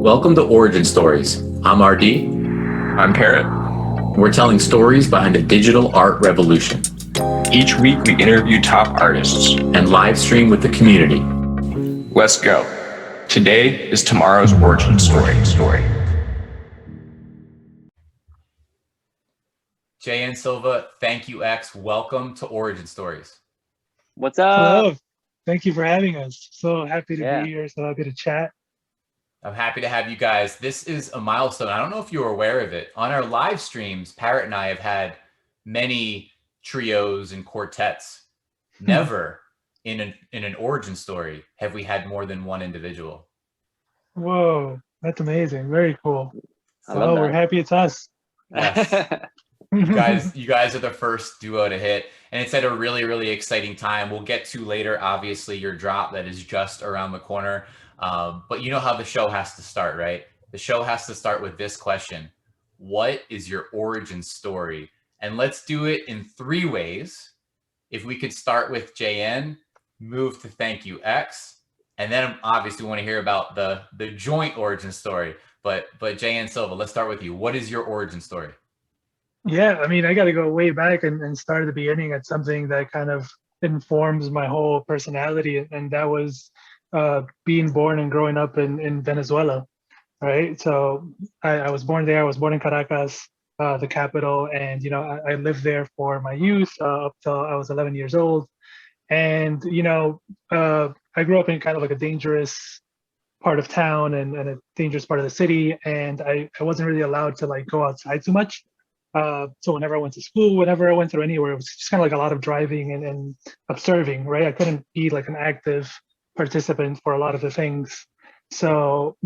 Welcome to Origin Stories. I'm RD. I'm Parrot. We're telling stories behind the digital art revolution. Each week we interview top artists and live stream with the community. Let's go. Today is tomorrow's origin story. JN Silva, ThankYouX, welcome to Origin Stories. What's up? Hello. Thank you for having us. So happy to be here. So happy to chat. I'm happy to have you guys. This is a milestone. I don't know if you were aware of it. On our live streams, Parrot and I have had many trios and quartets. Never in an origin story have we had more than one individual. Whoa, that's amazing. Very cool. So we're happy it's us. Yes. You guys are the first duo to hit, and it's at a really, really exciting time. We'll get to later, obviously, your drop that is just around the corner. But you know how the show has to start, right? The show has to start with this question. What is your origin story? And let's do it in 3 ways. If we could start with JN, move to ThankYouX, and then obviously we want to hear about the joint origin story. But JN Silva, let's start with you. What is your origin story? Yeah, I mean, I got to go way back and start at the beginning at something that kind of informs my whole personality, and that was being born and growing up in Venezuela, right? So I was born there. I was born in Caracas, the capital, and I lived there for my youth up till I was 11 years old. And I grew up in kind of like a dangerous part of town and a dangerous part of the city, and I wasn't really allowed to like go outside too much. So whenever I went to school, whenever I went through anywhere, it was just kind of like a lot of driving and observing, right? I couldn't be like an active participant for a lot of the things. So,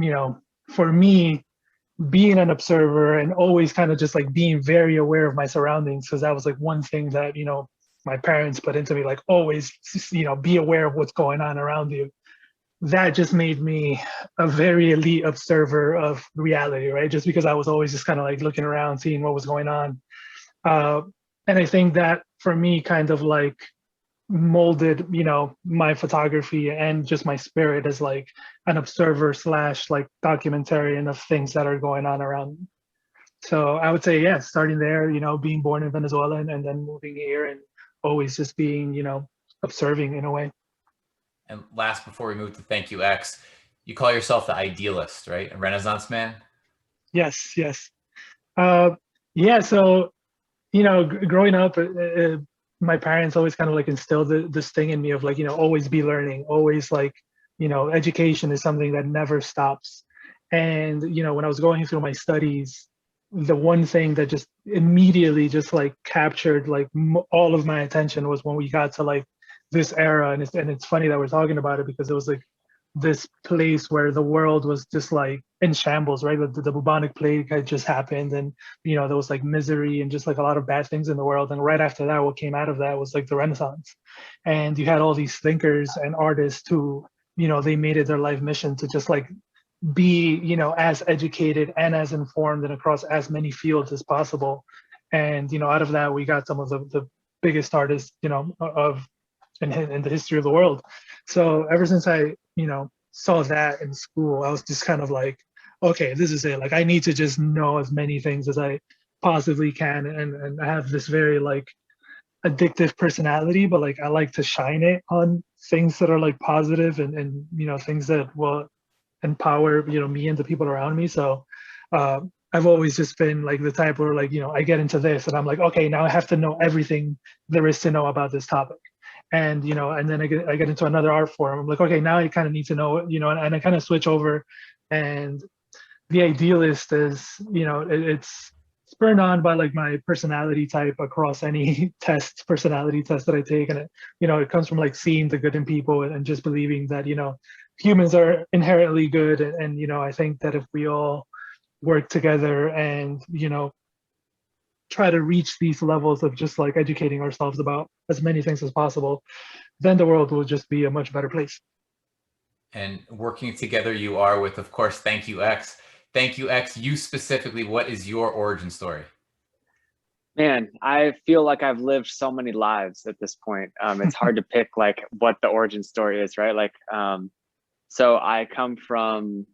for me, being an observer and always kind of just like being very aware of my surroundings, because that was like one thing that, my parents put into me, like always, be aware of what's going on around you. That just made me a very elite observer of reality, right? Just because I was always just kind of like looking around, seeing what was going on. And I think that for me kind of like molded, my photography and just my spirit as like an observer / like documentarian of things that are going on around me. So I would say, yeah, starting there, being born in Venezuela and then moving here and always just being, observing in a way. And last, before we move to ThankYouX, you call yourself the idealist, right? A Renaissance man? Yes. Yeah, so, growing up, my parents always kind of like instilled this thing in me of like, always be learning, always like, education is something that never stops. And, when I was going through my studies, the one thing that just immediately just like captured like all of my attention was when we got to like this era. And it's funny that we're talking about it because it was like this place where the world was just like in shambles, right? The bubonic plague had just happened, and there was like misery and just like a lot of bad things in the world. And right after that, what came out of that was like the Renaissance. And you had all these thinkers and artists who, they made it their life mission to just like be, as educated and as informed and across as many fields as possible. And, out of that, we got some of the biggest artists, of in the history of the world. So ever since I, saw that in school, I was just kind of like, okay, this is it. Like, I need to just know as many things as I possibly can. And I have this very like addictive personality, but like I like to shine it on things that are like positive and things that will empower, me and the people around me. So I've always just been like the type where like, I get into this and I'm like, okay, now I have to know everything there is to know about this topic. And, and then I get into another art form. I'm like, okay, now I kind of need to know, and I kind of switch over. And the idealist is, it's spurred on by like my personality type across any personality test that I take. And it comes from like seeing the good in people and just believing that, humans are inherently good. And I think that if we all work together and, try to reach these levels of just like educating ourselves about as many things as possible, then the world will just be a much better place. And working together you are with, of course, ThankYouX. ThankYouX, you specifically, what is your origin story? Man, I feel like I've lived so many lives at this point. It's hard to pick like what the origin story is, right? Like, so I come from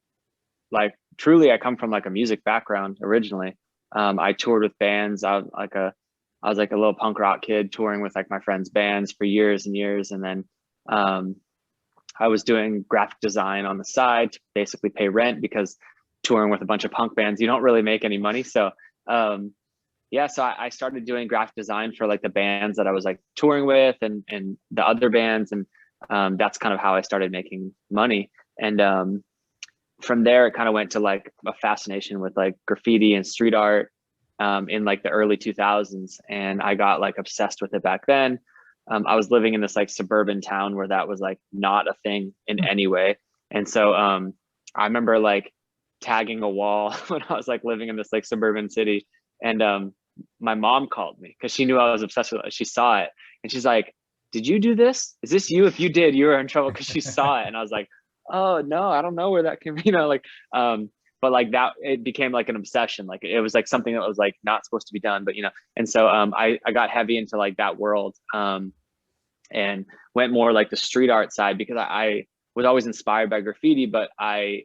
like truly, I come from like a music background originally. I toured with bands. I was like a little punk rock kid touring with like my friends' bands for years and years. And then I was doing graphic design on the side to basically pay rent, because touring with a bunch of punk bands, you don't really make any money. So yeah, so I started doing graphic design for like the bands that I was like touring with and the other bands. And that's kind of how I started making money. And from there, it kind of went to like a fascination with like graffiti and street art in like the early 2000s. And I got like obsessed with it back then. I was living in this like suburban town where that was like not a thing in any way. And so I remember like tagging a wall when I was like living in this like suburban city. And my mom called me because she knew I was obsessed with it. She saw it and she's like, "Did you do this? Is this you? If you did, you were in trouble," because she saw it. And I was like, "Oh no, I don't know where that came," like, but like that, it became like an obsession. Like it was like something that was like not supposed to be done, but and so I got heavy into like that world and went more like the street art side, because I was always inspired by graffiti, but I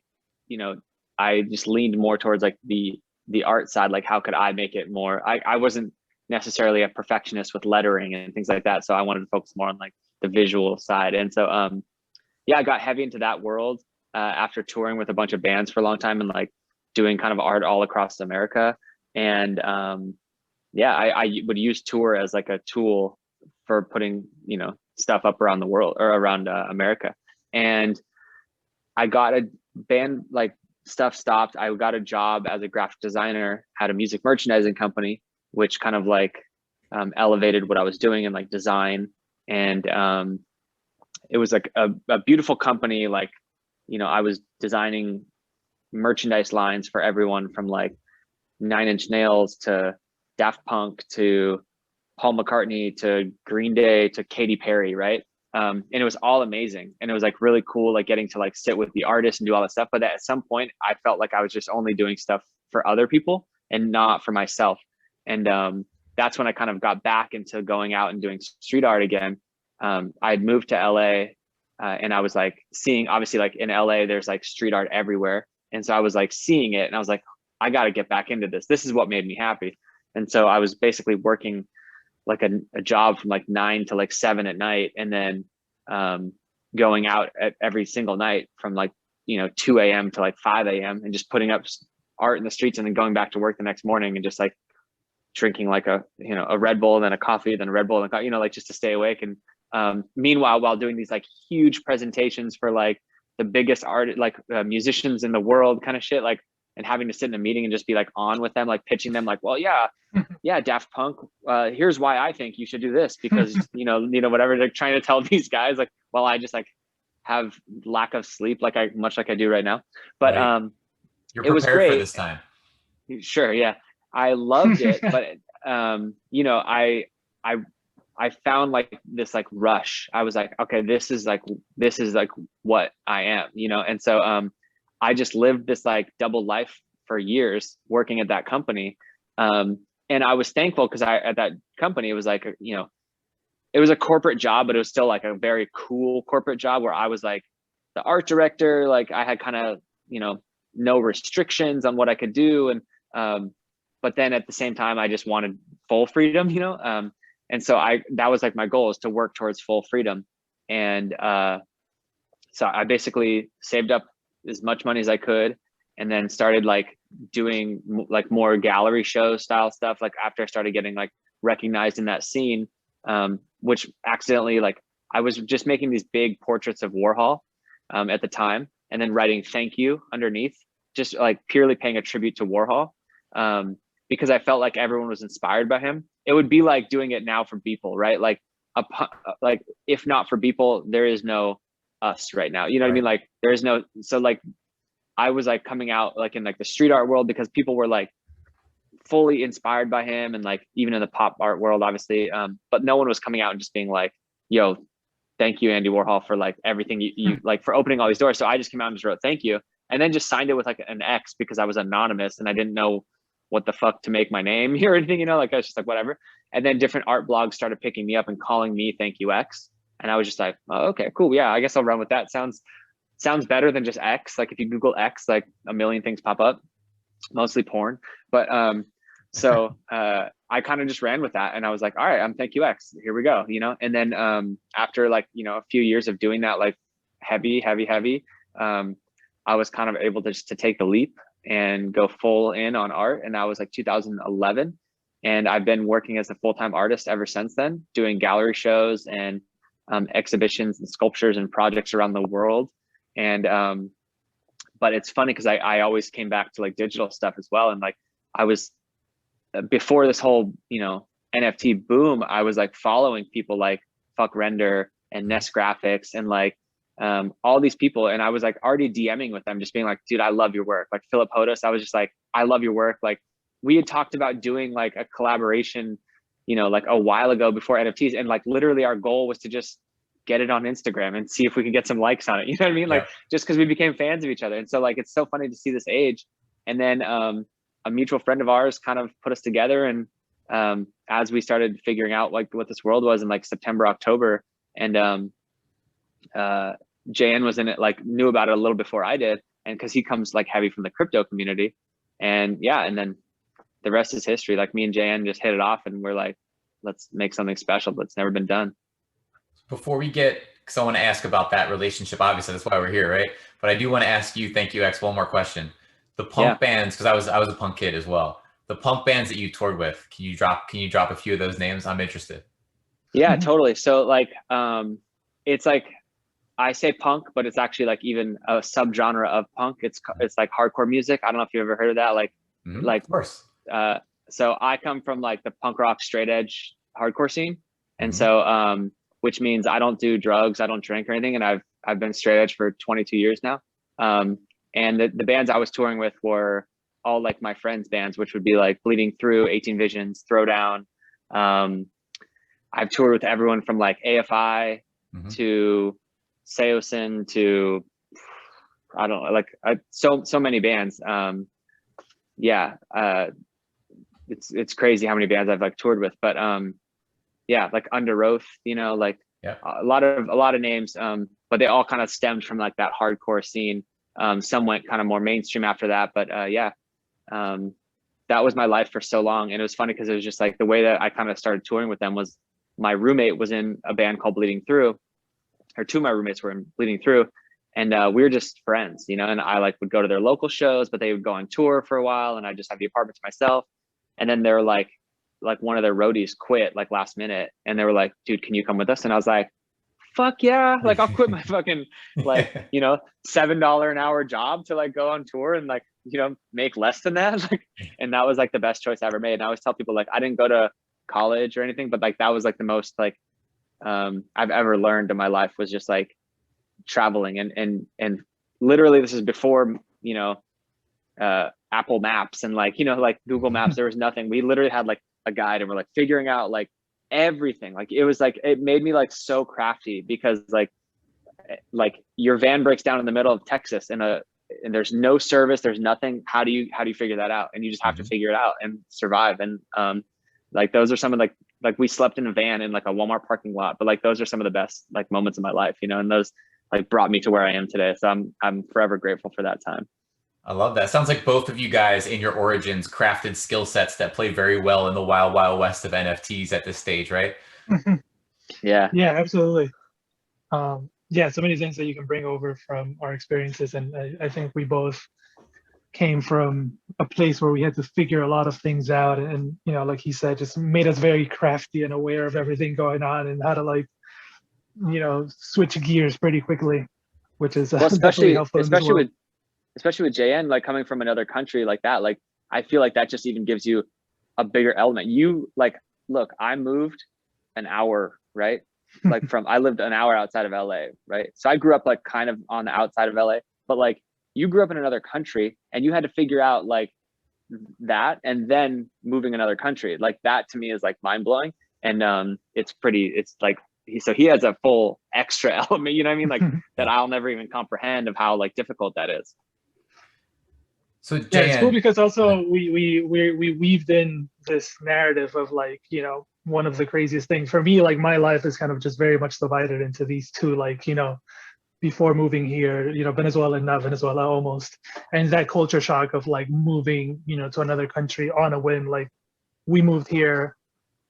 just leaned more towards like the art side. Like, how could I make it more? I wasn't necessarily a perfectionist with lettering and things like that. So I wanted to focus more on like the visual side. And so, yeah, I got heavy into that world after touring with a bunch of bands for a long time and like doing kind of art all across America. And yeah, I would use tour as like a tool for putting, stuff up around the world or around America. And I got a band, like stuff stopped. I got a job as a graphic designer at a music merchandising company, which kind of like elevated what I was doing in like design. And it was like a beautiful company. Like, I was designing merchandise lines for everyone from like 9 Inch Nails to Daft Punk to Paul McCartney to Green Day to Katy Perry, right? And it was all amazing. And it was like really cool, like getting to like sit with the artist and do all that stuff. But at some point I felt like I was just only doing stuff for other people and not for myself. And that's when I kind of got back into going out and doing street art again. I had moved to LA and I was like seeing, obviously like in LA, there's like street art everywhere. And so I was like seeing it and I was like, I got to get back into this. This is what made me happy. And so I was basically working like a job from like 9 to like 7 at night, and then going out at every single night from like 2 a.m. to like 5 a.m. and just putting up art in the streets, and then going back to work the next morning and just like drinking like a Red Bull, then a coffee, then a Red Bull, and like just to stay awake. And meanwhile, while doing these like huge presentations for like the biggest art like musicians in the world kind of shit, like, and having to sit in a meeting and just be like on with them, like pitching them like, well, yeah, Daft Punk, here's why I think you should do this, because whatever they're trying to tell these guys, like, well, I just like have lack of sleep, like much like I do right now. But right. You're it was prepared great for this time. Sure, yeah, I loved it. But I found like this like rush. I was like, okay, this is like what I am, and so I just lived this like double life for years working at that company. And I was thankful because at that company, it was like, it was a corporate job, but it was still like a very cool corporate job where I was like the art director. Like I had kind of, no restrictions on what I could do. And, but then at the same time, I just wanted full freedom, and so that was like my goal, is to work towards full freedom. And so I basically saved up as much money as I could, and then started like doing like more gallery show style stuff. Like after I started getting like recognized in that scene, which accidentally, like I was just making these big portraits of Warhol at the time, and then writing "thank you" underneath, just like purely paying a tribute to Warhol, because I felt like everyone was inspired by him. It would be like doing it now for Beeple, right? Like if not for Beeple, there is no us right now. You know what I mean? Like there is no, so like I was like coming out like in like the street art world because people were like fully inspired by him, and like even in the pop art world, obviously, but no one was coming out and just being like, yo, thank you, Andy Warhol, for like everything you like, for opening all these doors. So I just came out and just wrote "thank you," and then just signed it with like an X because I was anonymous and I didn't know what the fuck to make my name or anything, like I was just like, whatever. And then different art blogs started picking me up and calling me ThankYouX. And I was just like, oh, okay, cool. Yeah, I guess I'll run with that. Sounds sounds better than just X. Like if you Google X, like a million things pop up, mostly porn. But so I kind of just ran with that, and I was like, all right, I'm ThankYouX, here we go, you know. And then after like, you know, a few years of doing that, like heavy, I was kind of able to just to take the leap and go full in on art. And that was like 2011. And I've been working as a full-time artist ever since then, doing gallery shows and exhibitions and sculptures and projects around the world. And but it's funny because I always came back to like digital stuff as well. And like I was, before this whole, you know, NFT boom, I was like following people like Fvckrender and NessGraphics and like all these people. And I was like already DMing with them, just being like, dude, I love your work. Like Filip, Hodas, I was just like, I love your work. Like we had talked about doing like a collaboration, you know, like a while ago before NFTs. And like literally our goal was to just get it on Instagram and see if we could get some likes on it. You know what I mean? Like just because we became fans of each other. And so like, it's so funny to see this age. And then a mutual friend of ours kind of put us together. And as we started figuring out like what this world was in like September, October, and JN was in it, like knew about it a little before I did. And cause he comes like heavy from the crypto community. And yeah, and then the rest is history. Like me and JN just hit it off and we're like, let's make something special that's never been done. Before we get, because I want to ask about that relationship, obviously that's why we're here, right? But I do want to ask you, ThankYouX, one more question. The punk bands, because I was a punk kid as well. The punk bands that you toured with, can you drop a few of those names? I'm interested. Yeah, totally. So like it's like I say punk, but it's actually like even a subgenre of punk. It's like hardcore music. I don't know if you've ever heard of that. Like like of course. So I come from like the punk rock straight edge hardcore scene. And so which means I don't do drugs, I don't drink or anything. And I've been straight edge for 22 years now. And the bands I was touring with were all like my friends' bands, which would be like Bleeding Through, 18 Visions, Throwdown. I've toured with everyone from like AFI to Seosin to, I don't know, like so many bands. It's crazy how many bands I've like toured with, but yeah, like Under Oath, you know, like a lot of names, but they all kind of stemmed from like that hardcore scene. Some went kind of more mainstream after that, but that was my life for so long. And it was funny because it was just like the way that I kind of started touring with them was my roommate was in a band called Bleeding Through, or two of my roommates were in Bleeding Through, and we were just friends, you know, and I like would go to their local shows, but they would go on tour for a while and I just have the apartment to myself. And then they're like one of their roadies quit like last minute and they were like, dude, can you come with us? And I was like, fuck yeah, like I'll quit my fucking like, you know, $7 an hour job to like go on tour and like, you know, make less than that. Like, and that was like the best choice I ever made. And I always tell people like I didn't go to college or anything, but like that was like the most like I've ever learned in my life was just like traveling and literally this is before, you know, Apple Maps and like, you know, like Google Maps, there was nothing. We literally had like a guide and we're like figuring out like everything. Like it was like, it made me like so crafty because like your van breaks down in the middle of Texas and there's no service, there's nothing. How do you figure that out? And you just have to figure it out and survive. And like those are some of like we slept in a van in like a Walmart parking lot, but like those are some of the best like moments of my life, you know, and those like brought me to where I am today. So I'm forever grateful for that time. I love that. Sounds like both of you guys in your origins crafted skill sets that play very well in the wild, wild west of NFTs at this stage, right? Yeah. Yeah, absolutely. Yeah, so many things that you can bring over from our experiences. And I think we both came from a place where we had to figure a lot of things out. And, you know, like he said, just made us very crafty and aware of everything going on and how to like, you know, switch gears pretty quickly, which is well, especially with JN, like coming from another country like that, like I feel like that just even gives you a bigger element. You like, look, I moved an hour, right? Like I lived an hour outside of LA, right? So I grew up like kind of on the outside of LA, but like you grew up in another country and you had to figure out like that and then moving another country. Like that to me is like mind blowing. And it's like, so he has a full extra element, you know what I mean? Like that I'll never even comprehend of how like difficult that is. So yeah, it's cool because also we weaved in this narrative of like, you know, one of the craziest things for me, like my life is kind of just very much divided into these two, like, you know, before moving here, Venezuelan, not Venezuela almost. And that culture shock of like moving, to another country on a whim. Like we moved here.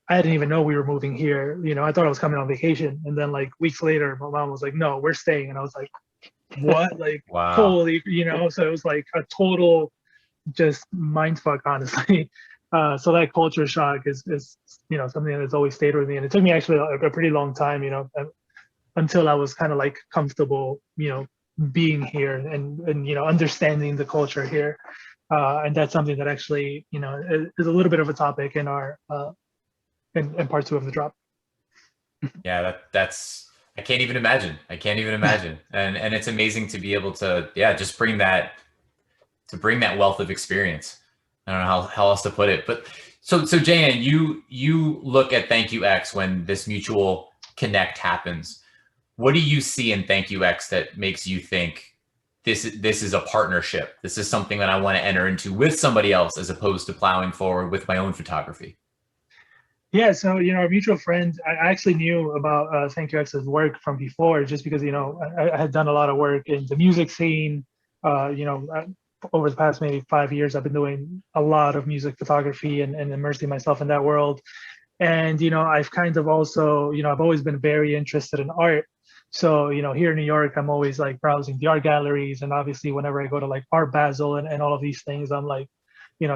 I didn't even know we were moving here. I thought I was coming on vacation. And then like weeks later, my mom was like, no, we're staying. And I was like, what? Like, Wow. holy, so it was like a total just mind fuck, honestly. So that culture shock is something that's always stayed with me. And it took me actually a pretty long time, until I was kind of like comfortable, being here and understanding the culture here. And that's something that actually, is a little bit of a topic in our in part 2 of the drop. Yeah, that's I can't even imagine. And it's amazing to be able to, just bring that wealth of experience. I don't know how else to put it, but so JN, you look at ThankYouX when this mutual connect happens. What do you see in ThankYouX that makes you think this is a partnership? This is something that I want to enter into with somebody else as opposed to plowing forward with my own photography? Yeah, so our mutual friend, I actually knew about ThankYouX's work from before, just because I had done a lot of work in the music scene. Over the past maybe 5 years, I've been doing a lot of music photography and immersing myself in that world. And I've kind of also I've always been very interested in art. So here in New York, I'm always like browsing the art galleries, and obviously whenever I go to like Art Basel and all of these things, I'm like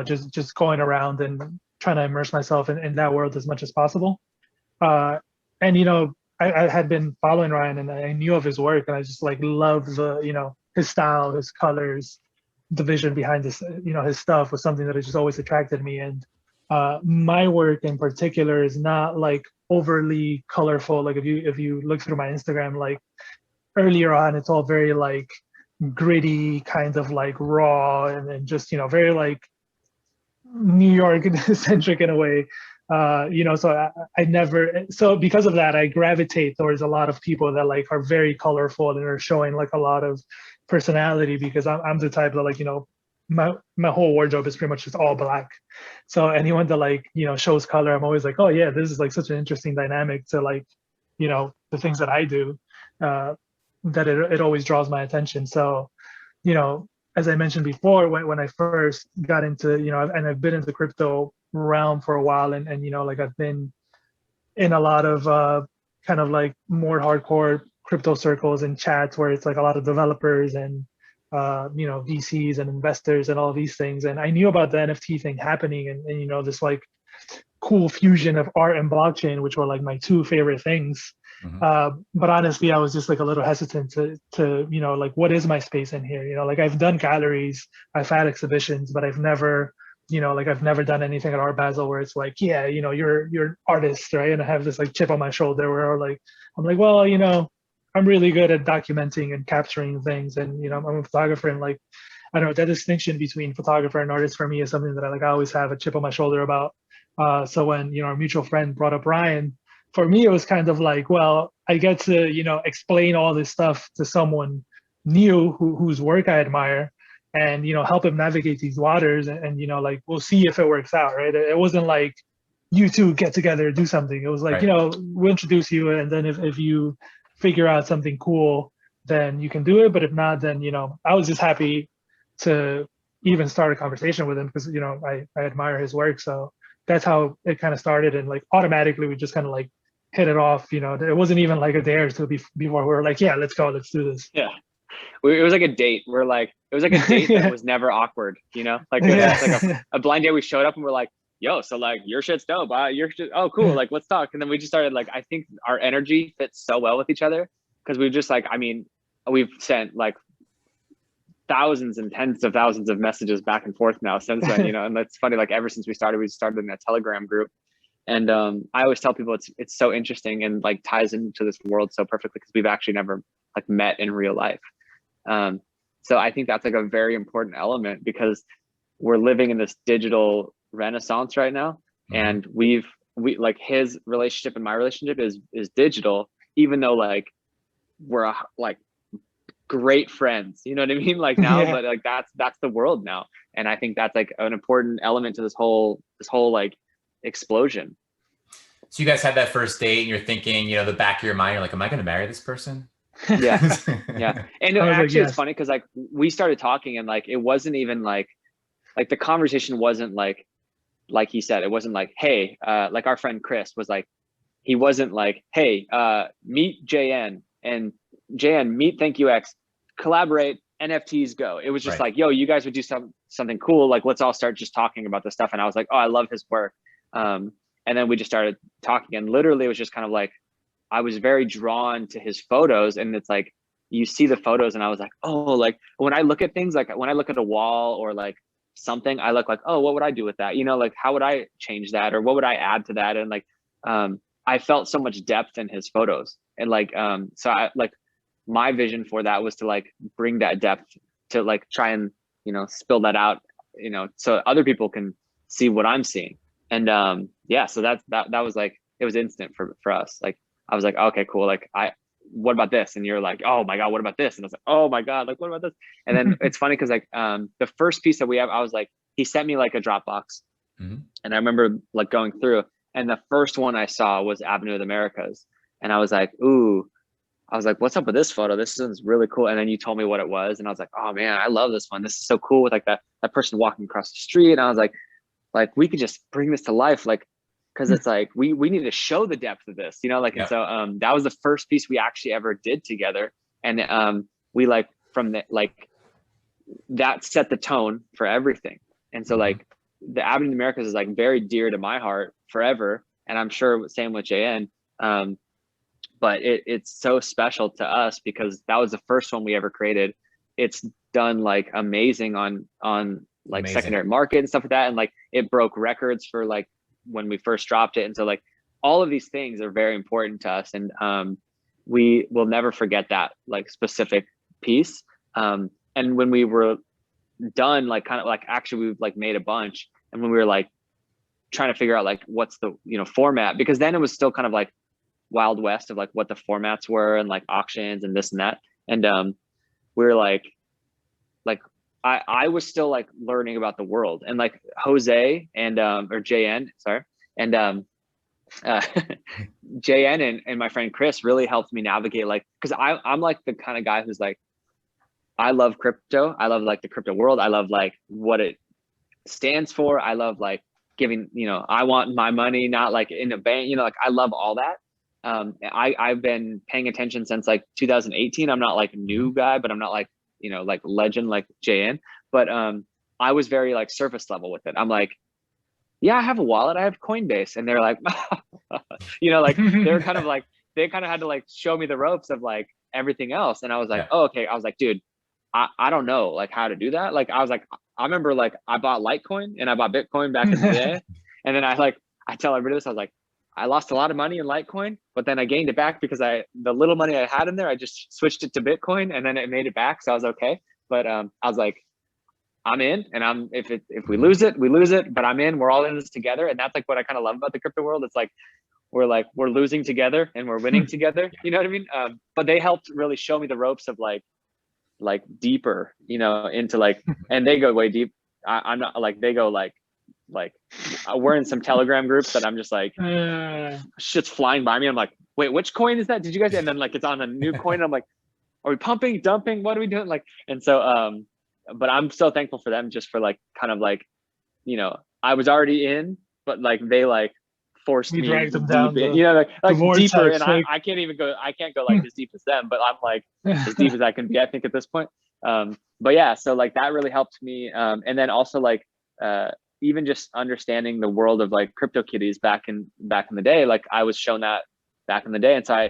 just going around and trying to immerse myself in that world as much as possible. And I had been following Ryan, and I knew of his work, and I just like love the his style, his colors, the vision behind this his stuff was something that has just always attracted me. And my work in particular is not like overly colorful. Like if you look through my Instagram, like earlier on, it's all very like gritty, kind of like raw, and just very like New York centric in a way. So I never, so because of that, I gravitate towards a lot of people that like are very colorful and are showing like a lot of personality, because I'm the type that like my whole wardrobe is pretty much just all black. So anyone that like shows color, I'm always like, oh yeah, this is like such an interesting dynamic to like the things that I do, that it always draws my attention. So as I mentioned before, when I first got into and I've been in the crypto realm for a while, and like I've been in a lot of kind of like more hardcore crypto circles and chats where it's like a lot of developers and VCs and investors and all these things. And I knew about the NFT thing happening, and this like cool fusion of art and blockchain, which were like my two favorite things. Mm-hmm. But honestly, I was just like a little hesitant to like, what is my space in here? Like I've done galleries, I've had exhibitions, but I've never like I've never done anything at Art Basel where it's like, yeah, you're an artist, right? And I have this like chip on my shoulder where like I'm like, well, I'm really good at documenting and capturing things, and I'm a photographer, and like I don't know, that distinction between photographer and artist for me is something that I always have a chip on my shoulder about. So when our mutual friend brought up Ryan, for me it was kind of like, well, I get to explain all this stuff to someone new whose work I admire, and help him navigate these waters, and like we'll see if it works out, right? It wasn't like you two get together, do something. It was like, right, we'll introduce you, and then if you figure out something cool, then you can do it. But if not, then I was just happy to even start a conversation with him, because I admire his work. So that's how it kind of started, and like automatically we just kind of like hit it off. It wasn't even like a day or two before we were like, yeah, let's go, let's do this. Yeah, it was like a date. It was like a date that was never awkward. Like it's like a blind date. We showed up and we're like, yo, so like your shit's dope, your shit, oh cool, like let's talk. And then we just started, like, I think our energy fits so well with each other, because we just like, I mean, we've sent like thousands and tens of thousands of messages back and forth now since then, and that's funny, like ever since we started in a Telegram group. And I always tell people it's so interesting and like ties into this world so perfectly, because we've actually never like met in real life. So I think that's like a very important element, because we're living in this digital renaissance right now, and we like his relationship and my relationship is digital, even though like we're like great friends, you know what I mean, like now. Yeah. But like that's the world now, and I think that's like an important element to this whole like explosion. So you guys had that first date, and you're thinking, the back of your mind, you're like, am I going to marry this person? Yeah. Yeah. And I was like, actually yes. it's funny because like we started talking and like it wasn't even like the conversation wasn't like he said, it wasn't like, hey, like our friend Chris was like, he wasn't like, hey, meet JN and JN, meet ThankYouX, collaborate, NFTs go. It was just Right. like, yo, you guys would do something cool. Like, let's all start just talking about this stuff. And I was like, oh, I love his work. And then we just started talking, and literally it was just kind of like, I was very drawn to his photos, and it's like, you see the photos and I was like, oh, like when I look at things, like when I look at a wall or like something, I look like, oh, what would I do with that? You know, like how would I change that, or what would I add to that? And like, I felt so much depth in his photos, and like, so I like, my vision for that was to like bring that depth to like try and, you know, spill that out, you know, so other people can see what I'm seeing. And yeah, so that was like, it was instant for us. Like I was like, okay, cool. Like what about this? And you're like, oh my God, what about this? And I was like, oh my God, like what about this? And then it's funny because like the first piece that we have, I was like, he sent me like a Dropbox. And I remember like going through, and the first one I saw was Avenue of the Americas. And I was like, ooh, I was like, what's up with this photo? This is really cool. And then you told me what it was. And I was like, oh man, I love this one. This is so cool, with like that person walking across the street. And I was like, we could just bring this to life. Like, cause it's like, we need to show the depth of this, you know, like, and so, that was the first piece we actually ever did together. And, we like, from the, like, that set the tone for everything. And so like the Avenue of the Americas is like very dear to my heart forever. And I'm sure same with JN. But it's so special to us because that was the first one we ever created. It's done like amazing on like secondary market and stuff like that. And like it broke records for like when we first dropped it. And so like all of these things are very important to us. And we will never forget that like specific piece. And when we were done, like kind of like actually we've like made a bunch. And when we were like trying to figure out like what's the, you know, format, because then it was still kind of like Wild West of like what the formats were and like auctions and this and that. And we were like I was still like learning about the world, and like Jose and or JN, sorry, and JN and my friend Chris really helped me navigate, like, because I'm like the kind of guy who's like, I love crypto, I love like the crypto world, I love like what it stands for, I love like giving, you know, I want my money not like in a bank, you know, like I love all that. I've been paying attention since like 2018. I'm not like a new guy, but I'm not like, you know, like legend like JN. But I was very like surface level with it. I'm like, yeah, I have a wallet, I have Coinbase, and they're like, you know, like they're kind of like, they kind of had to like show me the ropes of like everything else. And I was like, oh, okay. I was like, dude, I don't know like how to do that. Like I was like, I remember like I bought Litecoin and I bought Bitcoin back in the day, and then I tell everybody this, I was like, I lost a lot of money in Litecoin, but then I gained it back because the little money I had in there, I just switched it to Bitcoin, and then it made it back. So I was okay. But I was like, I'm in, and if we lose it, we lose it, but I'm in, we're all in this together. And that's like what I kind of love about the crypto world. It's like, we're losing together and we're winning together. You know what I mean? But they helped really show me the ropes of like deeper, you know, into like, and they go way deep. I'm not like, they go like we're in some Telegram groups that I'm just like, shit's flying by me. I'm like, wait, which coin is that? Did you guys? And then like, it's on a new coin. And I'm like, are we pumping, dumping? What are we doing? Like, and so, but I'm so thankful for them just for like, kind of like, you know, I was already in, but like, they like forced me dragged them deep down in, you know, like deeper. And like... I can't go like as deep as them, but I'm like as deep as I can be, I think at this point. But yeah, so like that really helped me. And then also like, even just understanding the world of like CryptoKitties back in the day, like I was shown that back in the day. And so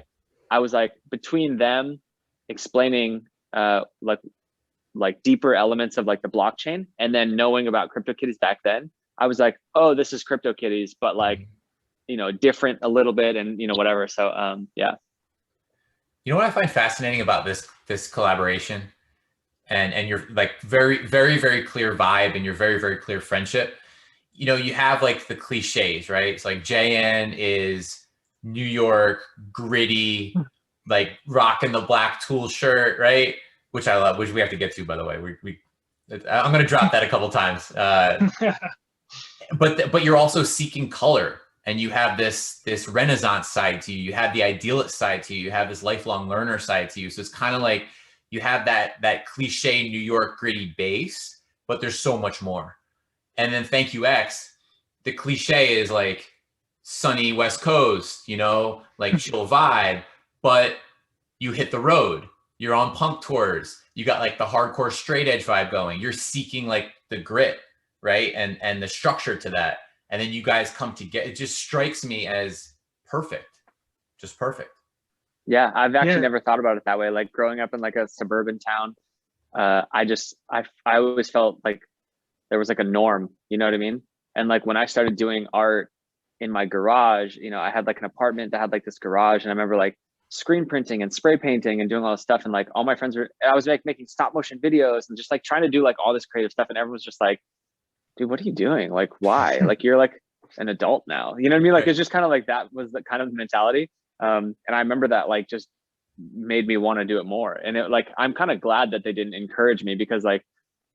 I was like, between them explaining like deeper elements of like the blockchain, and then knowing about CryptoKitties back then, I was like, oh, this is CryptoKitties, but like, you know, different a little bit, and you know, whatever. So yeah. You know what I find fascinating about this collaboration, and your like very, very, very clear vibe and your very, very clear friendship. You know, you have like the cliches, right? It's like JN is New York, gritty, like rocking the black Tool shirt, right? Which I love, which we have to get to, by the way. I'm going to drop that a couple times. But you're also seeking color and you have this Renaissance side to you. You have the idealist side to you. You have this lifelong learner side to you. So it's kind of like you have that cliche New York gritty base, but there's so much more. And then ThankYouX, the cliche is like sunny West Coast, like chill vibe, but you hit the road. You're on punk tours. You got like the hardcore straight edge vibe going. You're seeking like the grit, right? And the structure to that. And then you guys come together. It just strikes me as perfect, just perfect. Yeah, I've actually never thought about it that way. Like growing up in like a suburban town, I always felt like there was like a norm, you know what I mean? And like when I started doing art in my garage, I had like an apartment that had like this garage, and I remember like screen printing and spray painting and doing all this stuff, and like all my friends I was like making stop motion videos and just like trying to do like all this creative stuff, and everyone's just like, dude, what are you doing? Like, why? Like, you're like an adult now, you know what I mean? Like, it's just kind of like, that was the kind of mentality. And I remember that like just made me want to do it more. And it like, I'm kind of glad that they didn't encourage me, because like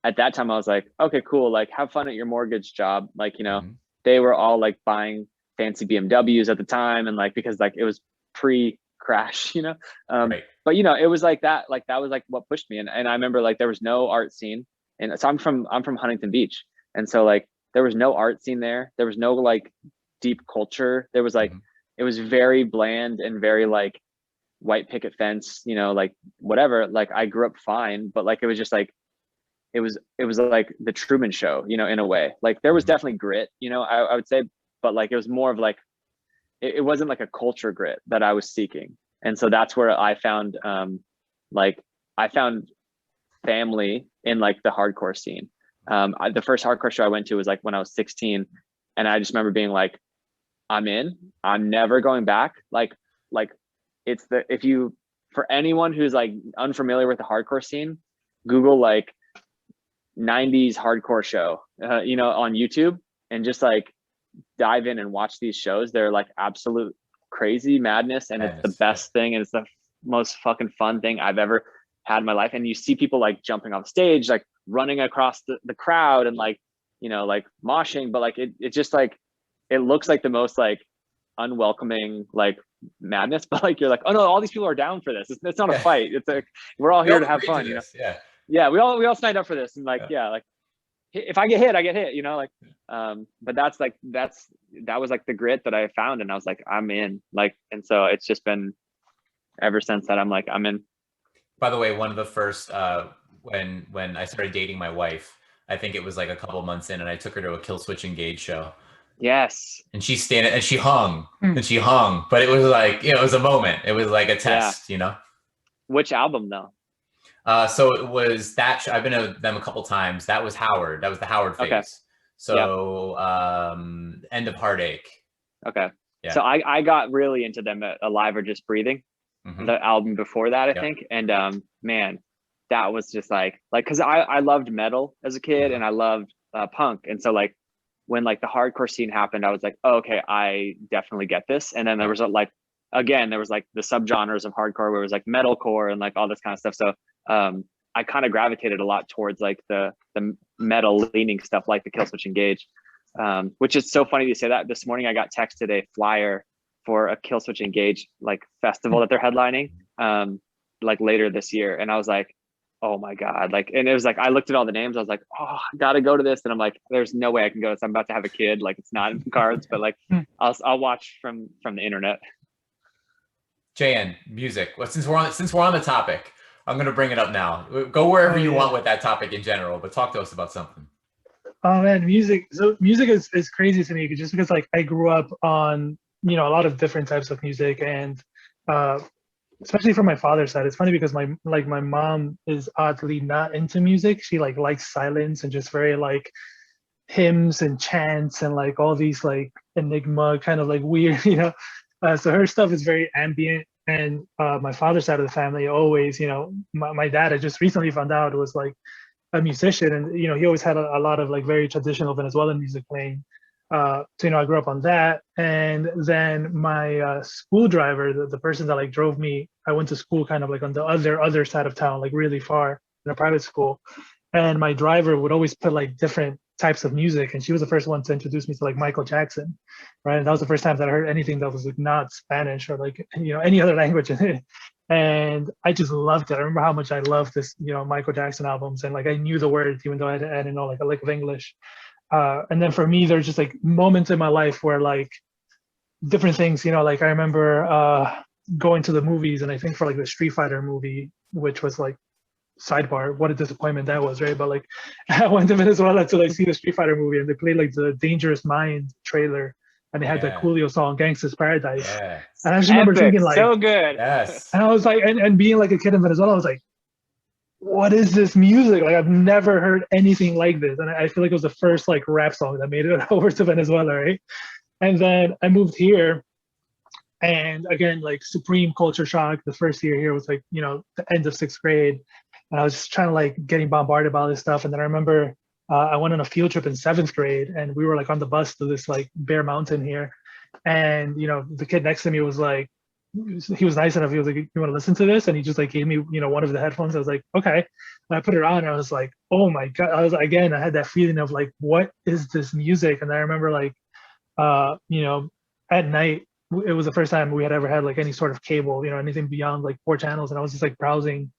at that time I was like, okay, cool. Like have fun at your mortgage job. Like, they were all like buying fancy BMWs at the time. And like, because like it was pre-crash, Right. But it was like that was like what pushed me. And I remember like there was no art scene. And so I'm from Huntington Beach. And so like there was no art scene there. There was no like deep culture. There was like, it was very bland and very like white picket fence, like whatever. Like I grew up fine, but like it was just like, it was like the Truman Show, in a way. Like there was definitely grit, I would say, but like it was more of like, it wasn't like a culture grit that I was seeking. And so that's where I found I found family in like the hardcore scene. The first hardcore show I went to was like when I was 16, and I just remember being like, I'm never going back. Like it's for anyone who's like unfamiliar with the hardcore scene, Google like 90s hardcore show, on YouTube, and just like dive in and watch these shows. They're like absolute crazy madness, and it's the best thing, and it's the most fucking fun thing I've ever had in my life. And you see people like jumping off stage, like running across the crowd, and like like moshing, but like it just like it looks like the most like unwelcoming like madness, but like you're like, oh no, all these people are down for this. It's not a fight. It's like we're all here to have fun. Yeah, we all signed up for this, and like like if I get hit, I get hit. But that was like the grit that I found, and I was like, I'm in. Like, and so it's just been ever since that I'm like, I'm in. By the way, one of the first when I started dating my wife, I think it was like a couple months in, and I took her to a Killswitch Engage show. Yes. And she and she hung, but it was like, it was a moment. It was like a test, Which album though? So it was that I've been to them a couple times. That was Howard. That was the Howard phase. Okay. So End of Heartache. Okay. Yeah. So I got really into them at Alive or Just Breathing, the album before that, I think. And man, that was just like because I loved metal as a kid, and I loved punk. And so like when like the hardcore scene happened, I was like, oh, okay, I definitely get this. And then there was like the subgenres of hardcore where it was like metalcore and like all this kind of stuff. So I kind of gravitated a lot towards like the metal leaning stuff, like the Killswitch Engage, which is so funny to say that. This morning I got texted a flyer for a Killswitch Engage like festival that they're headlining like later this year, and I was like, oh my god, like, and it was like I looked at all the names, I was like, oh, I gotta go to this, and I'm like, there's no way I can go to this. I'm about to have a kid, like it's not in the cards, but like I'll watch from the internet. JN, music. Well, since we're on the topic, I'm gonna bring it up now. Go wherever you want with that topic in general, but talk to us about something. Oh man, music. So music is crazy to me, just because like I grew up on a lot of different types of music, and especially from my father's side. It's funny because my mom is oddly not into music. She like likes silence and just very like hymns and chants and like all these like enigma kind of like weird, so her stuff is very ambient. And my father's side of the family always, my dad, I just recently found out, was like a musician, and he always had a lot of like very traditional Venezuelan music playing. So I grew up on that. And then my school driver, the person that like drove me, I went to school kind of like on the other side of town, like really far, in a private school. And my driver would always put like different types of music, and she was the first one to introduce me to like Michael Jackson, right? And that was the first time that I heard anything that was like not Spanish or like, you know, any other language. And I just loved it. I remember how much I loved this, you know, Michael Jackson albums, and like I knew the words even though I didn't know like a lick of English. And then for me, there's just like moments in my life where like different things, you know, like I remember going to the movies, and I think for like the Street Fighter movie, which was like, sidebar, what a disappointment that was, right? But like I went to Venezuela to like see the Street Fighter movie, and they played like the Dangerous Mind trailer, and they had the Coolio song Gangsta's Paradise. Yeah. And I just remember thinking like, so good. Yes. and I was like, and being like a kid in Venezuela, I was like, what is this music? Like I've never heard anything like this. And I feel like it was the first like rap song that made it over to Venezuela, right? And then I moved here, and again, like supreme culture shock. The first year here was like, you know, the end of 6th grade. And I was just trying to like getting bombarded by all this stuff. And then I remember I went on a field trip in 7th grade, and we were like on the bus to this like Bear Mountain here. And, you know, the kid next to me was like, he was nice enough. He was like, you want to listen to this? And he just like gave me, you know, one of the headphones. I was like, okay. And I put it on, and I was like, oh my God. I had that feeling of like, what is this music? And I remember like, you know, at night, it was the first time we had ever had like any sort of cable, you know, anything beyond like 4 channels. And I was just like browsing.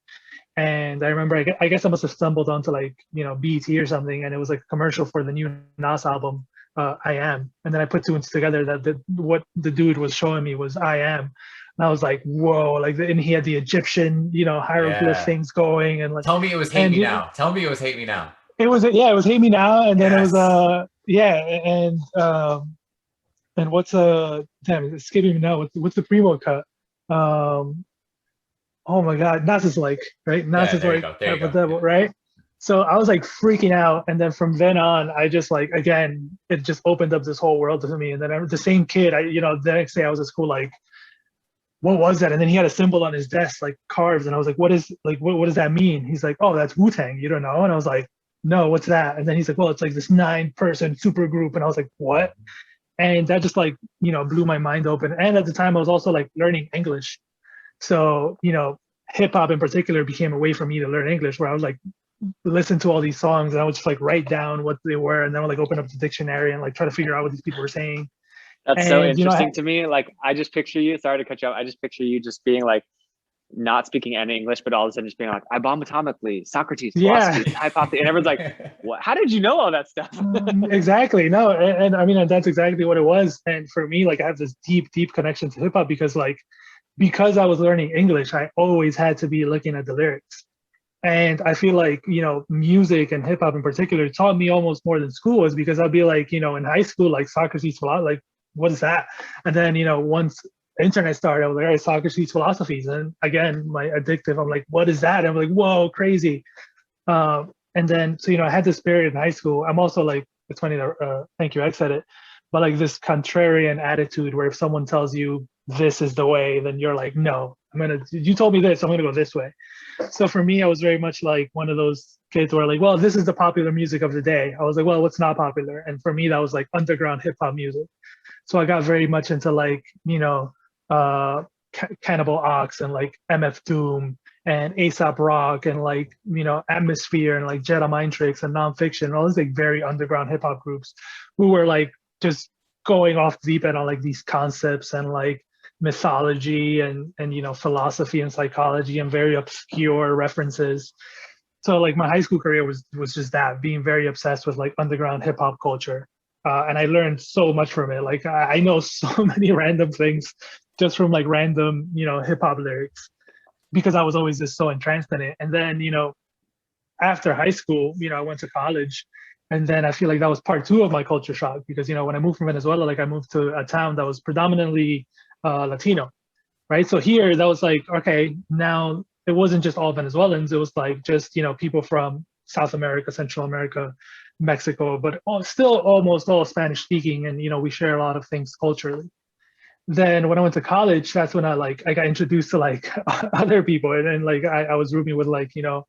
And I remember, I guess I must have stumbled onto like, you know, BET or something. And it was like a commercial for the new Nas album, I Am. And then I put 2 and 2 together that what the dude was showing me was I Am. And I was like, whoa, like, and he had the Egyptian, you know, hieroglyph things going. And like, tell me it was Hate Me Now. Tell me it was Hate Me Now. It was, yeah, it was Hate Me Now. And then it was, yeah. And what's, damn, it's escaping me now. What's the primo cut? Oh my God, Nas is like, right? Nas is like, right? So I was like freaking out. And then from then on, I just like, again, it just opened up this whole world to me. And then the same kid, you know, the next day I was at school, like, what was that? And then he had a symbol on his desk, like carved. And I was like, what does that mean? He's like, oh, that's Wu-Tang, you don't know? And I was like, no, what's that? And then he's like, well, it's like this 9-person super group. And I was like, what? And that just like, you know, blew my mind open. And at the time I was also like learning English. So, you know, hip hop in particular became a way for me to learn English, where I would like listen to all these songs, and I would just like write down what they were, and then I would like open up the dictionary and like try to figure out what these people were saying. That's so interesting to me. Like I just picture you, sorry to cut you off, I just picture you just being like not speaking any English, but all of a sudden just being like, I bomb atomically, Socrates, philosophy, hypothesis, and everyone's like, what? How did you know all that stuff? Exactly. No, and I mean, and that's exactly what it was. And for me, like I have this deep connection to hip hop because I was learning English, I always had to be looking at the lyrics. And I feel like, you know, music and hip hop in particular taught me almost more than school was, because I'd be like, you know, in high school, like Socrates, like, what is that? And then, you know, once internet started, I was like, all right, Socrates philosophies. And again, my addictive, I'm like, what is that? And I'm like, whoa, crazy. And then, so, you know, I had this period in high school. I'm also like, it's funny that ThankYouX said it, but like this contrarian attitude where if someone tells you this is the way, then you're like, no, you told me this, I'm gonna go this way. So for me, I was very much like one of those kids where like, well, this is the popular music of the day. I was like, well, what's not popular? And for me, that was like underground hip hop music. So I got very much into like, you know, Cannibal Ox and like MF Doom and ASAP Rock and like, you know, Atmosphere and like Jedi Mind Tricks and Nonfiction and all these like very underground hip hop groups who were like just going off deep end on like these concepts and like mythology and you know, philosophy and psychology and very obscure references. So like my high school career was just that, being very obsessed with like underground hip hop culture. And I learned so much from it. Like I know so many random things just from like random, you know, hip hop lyrics, because I was always just so entranced in it. And then, you know, after high school, you know, I went to college, and then I feel like that was part 2 of my culture shock, because, you know, when I moved from Venezuela, like I moved to a town that was predominantly Latino, right? So here that was like, okay, now it wasn't just all Venezuelans. It was like just, you know, people from South America, Central America, Mexico, but still almost all Spanish speaking. And, you know, we share a lot of things culturally. Then when I went to college, that's when I got introduced to like other people. And then like I was rooming with like, you know,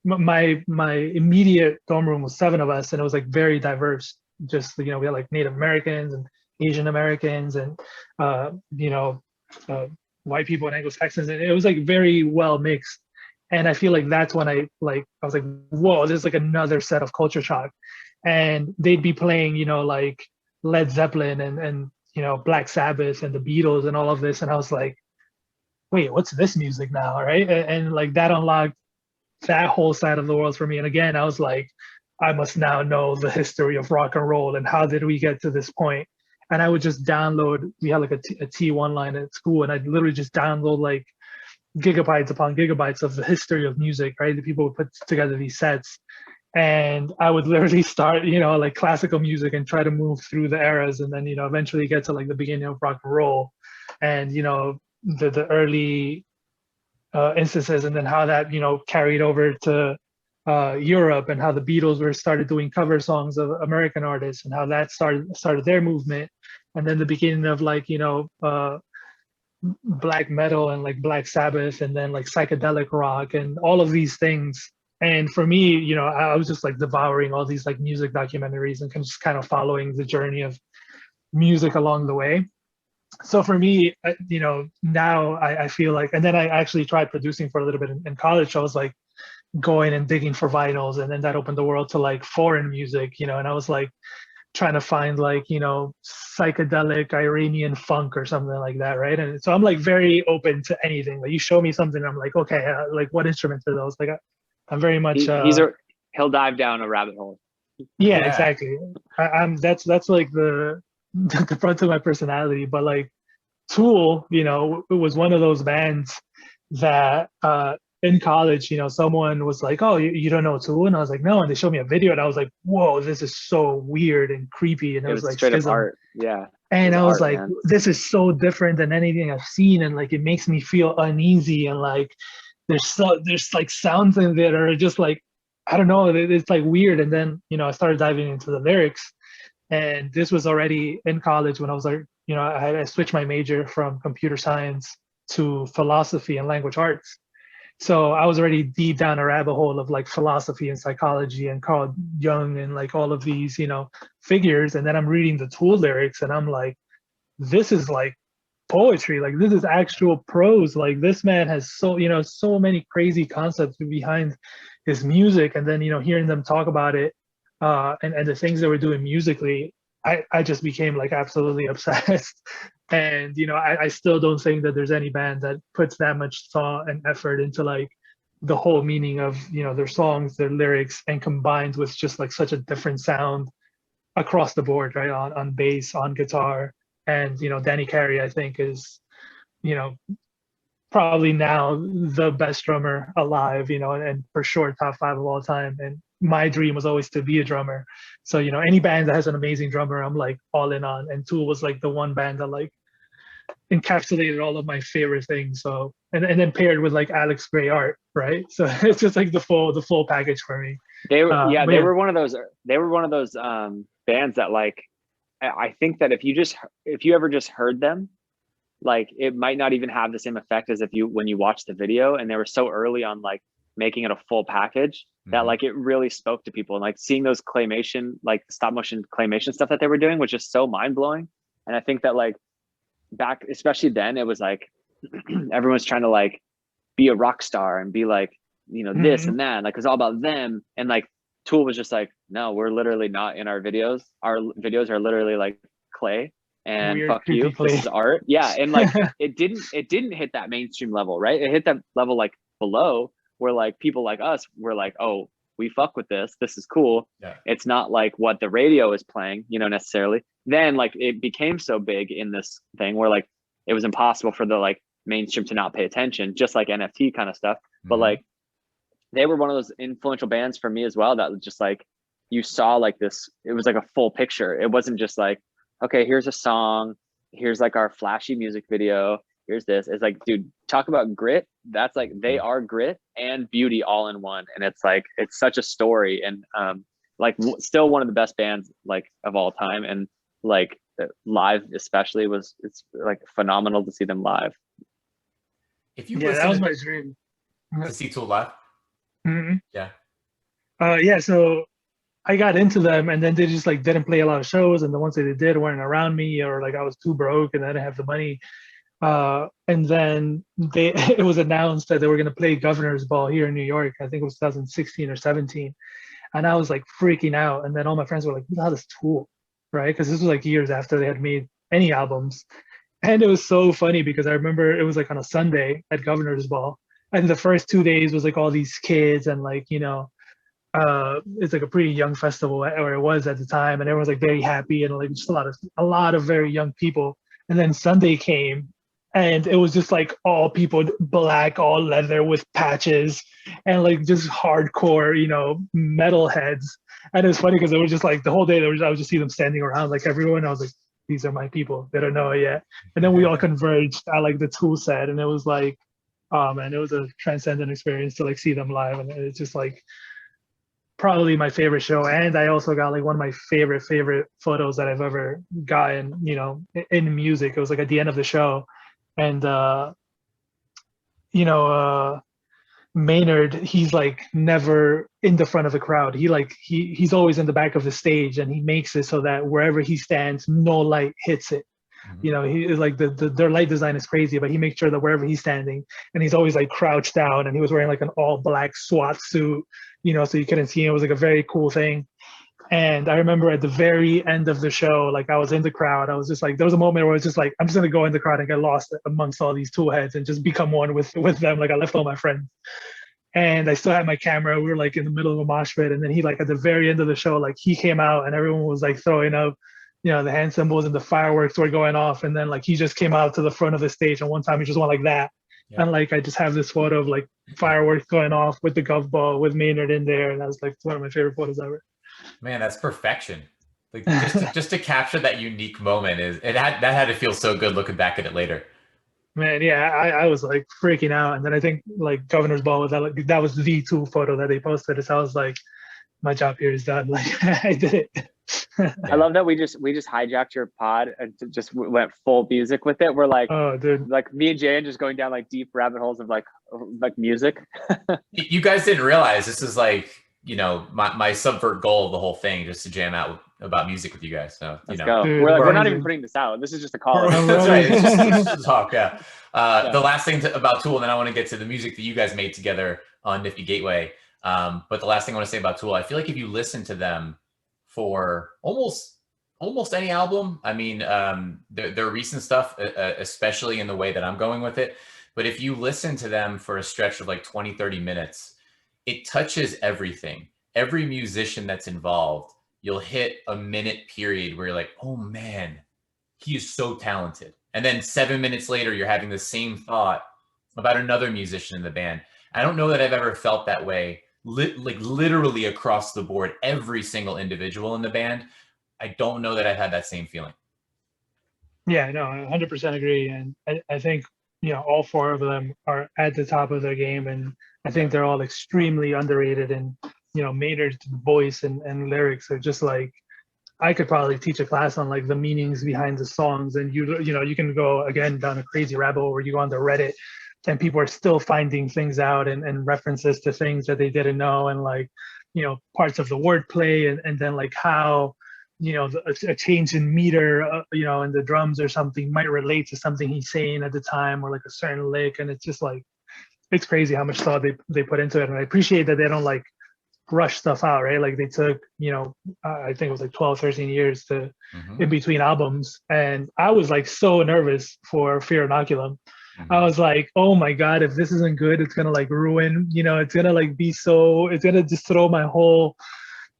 my immediate dorm room was 7 of us, and it was like very diverse. Just, you know, we had like Native Americans and Asian Americans and, you know, white people and Anglo-Saxons. And it was like very well mixed. And I feel like that's when I was like, whoa, there's like another set of culture shock. And they'd be playing, you know, like Led Zeppelin and you know, Black Sabbath and the Beatles and all of this. And I was like, wait, what's this music now? Right. And like that unlocked that whole side of the world for me. And again, I was like, I must now know the history of rock and roll and how did we get to this point? And I would just download, we had like a T1 line at school, and I'd literally just download like gigabytes upon gigabytes of the history of music, right? The people would put together these sets. And I would literally start, you know, like classical music and try to move through the eras, and then, you know, eventually get to like the beginning of rock and roll and, you know, the early instances, and then how that, you know, carried over to Europe, and how the Beatles were started doing cover songs of American artists, and how that started their movement, and then the beginning of like, you know, black metal and like Black Sabbath, and then like psychedelic rock and all of these things. And for me, you know, I was just like devouring all these like music documentaries and just kind of following the journey of music along the way. So for me, you know, now I feel like, and then I actually tried producing for a little bit in college. So I was like going and digging for vinyls, and then that opened the world to like foreign music, you know, and I was like trying to find like, you know, psychedelic Iranian funk or something like that, right? And so I'm like very open to anything. Like you show me something, I'm like, okay, like what instruments are those? Like I'm very much he'll dive down a rabbit hole. Yeah, exactly. I'm that's like the front of my personality. But like Tool, you know, it was one of those bands that in college, you know, someone was like, oh, you don't know Tool? And I was like, no. And they showed me a video, and I was like, whoa, this is so weird and creepy. And it was like straight up art. Yeah. And I was like, man, this is so different than anything I've seen, and like it makes me feel uneasy, and like there's like sounds in there that are just like, I don't know, it's like weird. And then, you know, I started diving into the lyrics, and this was already in college when I was like, you know, I switched my major from computer science to philosophy and language arts. So I was already deep down a rabbit hole of like philosophy and psychology and Carl Jung and like all of these, you know, figures. And then I'm reading the Tool lyrics, and I'm like, this is like poetry, like this is actual prose. Like this man has so, you know, so many crazy concepts behind his music. And then, you know, hearing them talk about it and the things they were doing musically, I just became like absolutely obsessed. And, you know, I still don't think that there's any band that puts that much thought and effort into like the whole meaning of, you know, their songs, their lyrics, and combined with just like such a different sound across the board, right? On bass, on guitar. And, you know, Danny Carey, I think, is, you know, probably now the best drummer alive, you know, and for sure top 5 of all time. And my dream was always to be a drummer. So, you know, any band that has an amazing drummer, I'm like all in on. And Tool was like the one band that like encapsulated all of my favorite things. So, and then paired with like Alex Gray art, right? So it's just like the full package for me. They were one of those bands that like, I think that if you ever just heard them, like it might not even have the same effect as when you watch the video. And they were so early on like making it a full package that like it really spoke to people. And like seeing those claymation, like stop motion claymation stuff that they were doing was just so mind blowing. And I think that like back, especially then, it was like everyone's trying to like be a rock star and be like, you know, this and that, like it's all about them. And like Tool was just like, no, we're literally not in our videos. Our videos are literally like clay, and weird, fuck you, clay. This is art. Yeah. And like it didn't hit that mainstream level, right? It hit that level like below, where like people like us were like, oh, we fuck with this is cool. Yeah. It's not like what the radio is playing, you know, necessarily. Then like it became so big in this thing where like it was impossible for the like mainstream to not pay attention, just like NFT kind of stuff. But like they were one of those influential bands for me as well, that was just like, you saw like this, it was like a full picture. It wasn't just like, okay, here's a song, here's like our flashy music video, here's this. It's like, dude, talk about grit. That's like, they are grit and beauty all in one. And it's like, it's such a story. And like still one of the best bands like of all time. And like live especially it's like phenomenal to see them live. If you that was my dream. To see Tool live. Yeah. So I got into them, and then they just like didn't play a lot of shows, and the ones that they did weren't around me, or like I was too broke and I didn't have the money. And then it was announced that they were going to play Governor's Ball here in New York. I think it was 2016 or 17. And I was like freaking out. And then all my friends were like, who the hell is Tool? Right? Because this was like years after they had made any albums. And it was so funny because I remember it was like on a Sunday at Governor's Ball. And the first 2 days was like all these kids and like, it's like a pretty young festival, or it was at the time, and everyone's like very happy and like just a lot of very young people. And then Sunday came, and it was just like all people black, all leather with patches, and like just hardcore, metal heads. And it was funny because it was just like the whole day I would just see them standing around like everyone. I was like, these are my people. They don't know it yet. And then we all converged at like the Tool set, and it was like, oh man, it was a transcendent experience to like see them live, and it's just like probably my favorite show. And I also got like one of my favorite photos that I've ever gotten, in music. It was like at the end of the show, and Maynard, he's like never in the front of the crowd. He's always in the back of the stage, and he makes it so that wherever he stands, no light hits it. He is like their light design is crazy, but he makes sure that wherever he's standing, and he's always like crouched down, and he was wearing like an all black SWAT suit, so you couldn't see him. It was like a very cool thing. And I remember at the very end of the show, like I was in the crowd, I was just like, there was a moment where I was just like, I'm just gonna go in the crowd and get lost amongst all these Tool heads and just become one with them. Like I left all my friends, and I still had my camera. We were like in the middle of a mosh pit, and then he like at the very end of the show, like he came out and everyone was like throwing up, the hand symbols and the fireworks were going off, and then like he just came out to the front of the stage, and one time he just went like that. Yeah. And like I just have this photo of like fireworks going off with the golf ball with Maynard in there, and that was like one of my favorite photos ever. Man, that's perfection. Like just to capture that unique moment that had to feel so good looking back at it later. Man, yeah, I was like freaking out, and then I think like Governor's Ball was that was the Tool photo that they posted. So I was like, my job here is done. Like I did it. I love that we just hijacked your pod and just went full music with it. We're like, oh dude, like me and JN just going down like deep rabbit holes of like music. You guys didn't realize this is like, my subvert goal of the whole thing, just to jam out about music with you guys. So let's go. Dude, we're not even putting this out. This is just a call. That's right. It's just a talk. Yeah. The last thing about Tool, and then I want to get to the music that you guys made together on Nifty Gateway. But the last thing I want to say about Tool, I feel like if you listen to them for almost any album, I mean, their recent stuff, especially in the way that I'm going with it, but if you listen to them for a stretch of like 20-30 minutes, it touches everything. Every musician that's involved, you'll hit a minute period where you're like, oh man, he is so talented. And then 7 minutes later, you're having the same thought about another musician in the band. I don't know that I've ever felt that way, like literally across the board, every single individual in the band. I don't know that I've had that same feeling. Yeah, no, I 100% agree. And I think, all four of them are at the top of their game. And I think they're all extremely underrated. And, Maynard's voice and lyrics are just like, I could probably teach a class on like the meanings behind the songs. And you can go again down a crazy rabbit hole where you go on the Reddit and people are still finding things out and references to things that they didn't know, and like, parts of the wordplay and then like how, a change in meter, in the drums or something might relate to something he's saying at the time, or like a certain lick. And it's just like, it's crazy how much thought they put into it. And I appreciate that they don't like rush stuff out, right? Like they took, I think it was like 12, 13 years to in between albums. And I was like so nervous for Fear Inoculum. I was like, oh my God, if this isn't good, it's gonna like ruin, it's gonna like it's gonna just throw my whole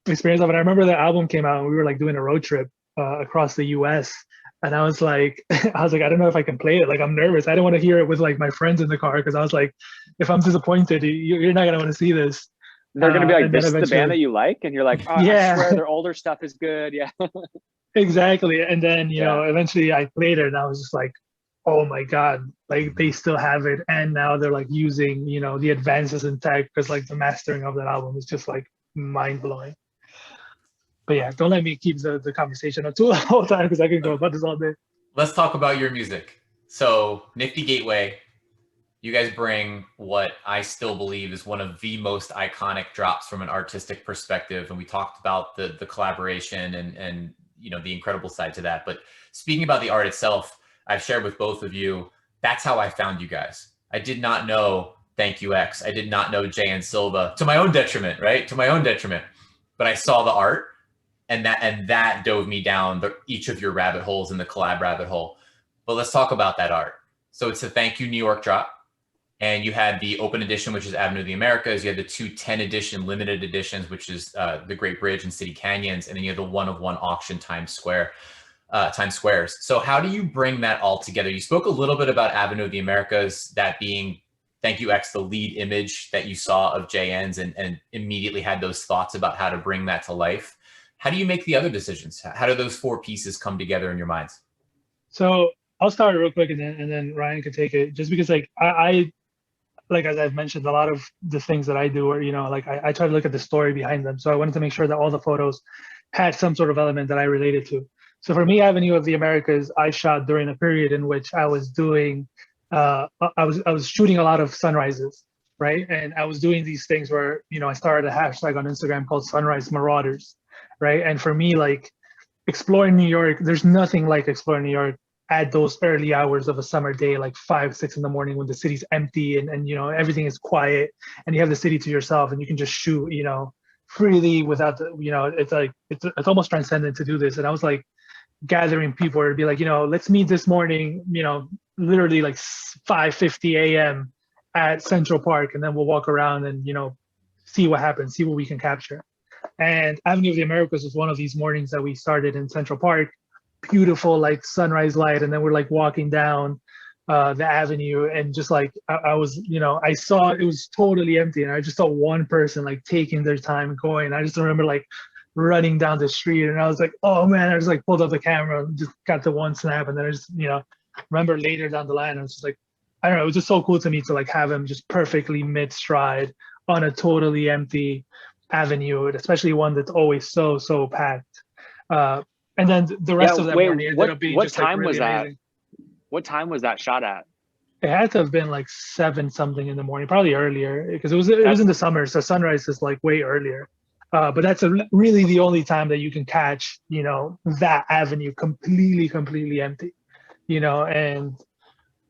experience of it. I remember the album came out and we were like doing a road trip across the US. And I was like, I don't know if I can play it. Like, I'm nervous. I don't want to hear it with like my friends in the car, because I was like, if I'm disappointed, you're not gonna want to see this. They're gonna be like, this is the band that you like, and you're like, oh, yeah, I swear their older stuff is good. Yeah. Exactly. And then eventually I played it, and I was just like, oh my God, like they still have it. And now they're like using, the advances in tech, because like the mastering of that album is just like mind blowing. But yeah, don't let me keep the conversation on Tool the whole time, because I can go about this all day. Let's talk about your music. So Nifty Gateway, you guys bring what I still believe is one of the most iconic drops from an artistic perspective. And we talked about the collaboration and the incredible side to that. But speaking about the art itself, I've shared with both of you That's how I found you guys. I did not know ThankYouX. I did not know JN Silva, to my own detriment, right? To my own detriment. But I saw the art, and that dove me down each of your rabbit holes in the collab rabbit hole. But let's talk about that art. So it's a Thank You New York drop. And you had the open edition, which is Avenue of the Americas. You had the 210 edition limited editions, which is the Great Bridge and City Canyons. And then you have the one-of-one auction Times Squares. So how do you bring that all together? You spoke a little bit about Avenue of the Americas, that being ThankYouX, the lead image that you saw of JN's, and immediately had those thoughts about how to bring that to life. How do you make the other decisions? How do those four pieces come together in your minds? So I'll start real quick, and then Ryan can take it, just because like I like, as I've mentioned, a lot of the things that I do are, like I try to look at the story behind them. So I wanted to make sure that all the photos had some sort of element that I related to. So for me, Avenue of the Americas, I shot during a period in which I was doing, I was shooting a lot of sunrises, right? And I was doing these things where, I started a hashtag on Instagram called Sunrise Marauders, right? And for me, like exploring New York, there's nothing like exploring New York at those early hours of a summer day, like 5, 6 in the morning, when the city's empty and everything is quiet and you have the city to yourself and you can just shoot, freely without the, it's like, it's almost transcendent to do this. And I was like gathering people to be like, let's meet this morning, literally like 5:50 a.m. at Central Park, and then we'll walk around and, see what happens, see what we can capture. And Avenue of the Americas was one of these mornings that we started in Central Park. Beautiful like sunrise light, and then we're like walking down the avenue, and just like I was, I saw it was totally empty, and I just saw one person like taking their time going. I just remember like running down the street, and I was like, oh man, I just like pulled up the camera and just got the one snap, and then I just remember later down the line, I was just like, I don't know, it was just so cool to me to like have him just perfectly mid stride on a totally empty avenue, especially one that's always so packed. And then the rest of that morning ended up being what just time like really was that? amazing. What time was that shot at? It had to have been like 7 something in the morning, probably earlier, because it was in the summer, so sunrise is like way earlier. But that's really the only time that you can catch, that avenue completely empty, and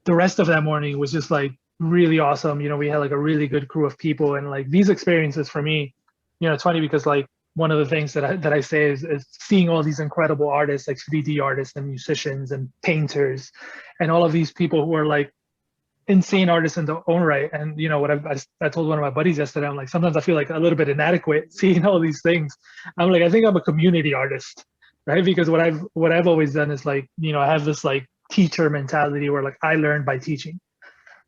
the rest of that morning was just like really awesome. We had like a really good crew of people, and like these experiences for me, it's funny because like one of the things that I say is seeing all these incredible artists, like 3D artists and musicians and painters, and all of these people who are like insane artists in their own right. And what I told one of my buddies yesterday, I'm like, sometimes I feel like a little bit inadequate seeing all these things. I'm like, I think I'm a community artist, right? Because what I've always done is like, I have this like teacher mentality where like I learn by teaching,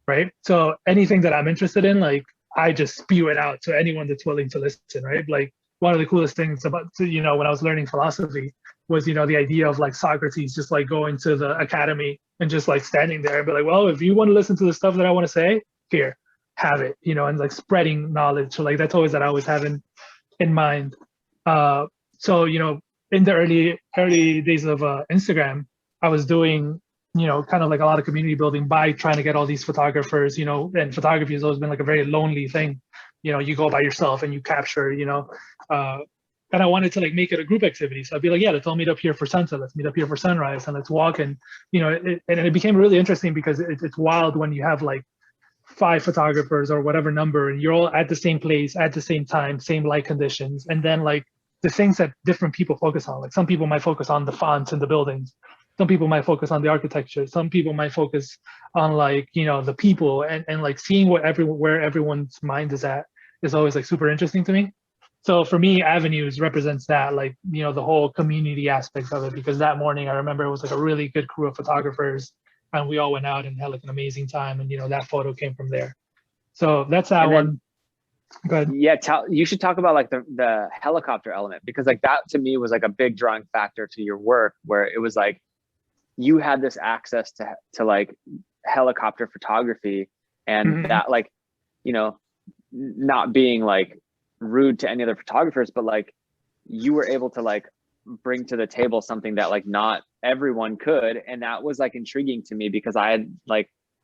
right? So anything that I'm interested in, like I just spew it out to anyone that's willing to listen, right? Like one of the coolest things about, when I was learning philosophy was, the idea of like Socrates just like going to the academy and just like standing there and be like, well, if you want to listen to the stuff that I want to say, here, have it, and like spreading knowledge. So like that's always that I always have in mind. So, in the early days of Instagram, I was doing, kind of like a lot of community building by trying to get all these photographers, and photography has always been like a very lonely thing. You go by yourself and you capture, and I wanted to like make it a group activity. So I'd be like, yeah, let's all meet up here for sunset. Let's meet up here for sunrise, and let's walk. And, and it became really interesting because it's wild when you have like 5 photographers or whatever number, and you're all at the same place at the same time, same light conditions. And then like the things that different people focus on, like some people might focus on the fonts and the buildings. Some people might focus on the architecture. Some people might focus on like, the people, and like seeing where everyone's mind is at is always like super interesting to me. So for me, Avenues represents that, like, the whole community aspect of it, because that morning I remember it was like a really good crew of photographers, and we all went out and had like an amazing time. And, that photo came from there. So that's that one. Go ahead. Yeah, you should talk about like the helicopter element, because like that to me was like a big drawing factor to your work, where it was like you had this access to like helicopter photography, and that like, not being like rude to any other photographers, but like you were able to like bring to the table something that like not everyone could. And that was like intriguing to me, because I've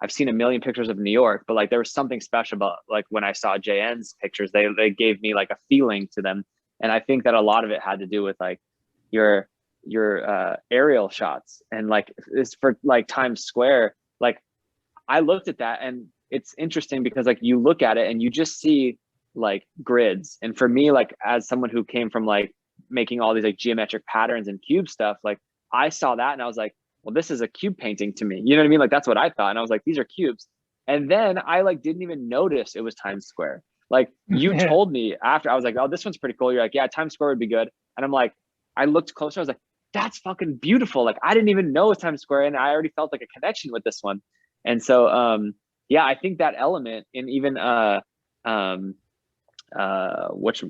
seen a million pictures of New York, but like there was something special about like when I saw JN's pictures, they gave me like a feeling to them. And I think that a lot of it had to do with like your aerial shots. And like it's for like Times Square, like I looked at that, and it's interesting because like you look at it and you just see like grids. And for me, like as someone who came from like making all these like geometric patterns and cube stuff, like I saw that and I was like, well, this is a cube painting to me. You know what I mean? Like that's what I thought. And I was like, these are cubes. And then I like didn't even notice it was Times Square. Like you told me after, I was like, oh, this one's pretty cool. You're like, yeah, Times Square would be good. And I'm like, I looked closer. I was like, that's fucking beautiful. Like I didn't even know it was Times Square, and I already felt like a connection with this one. And so yeah, I think that element, and even which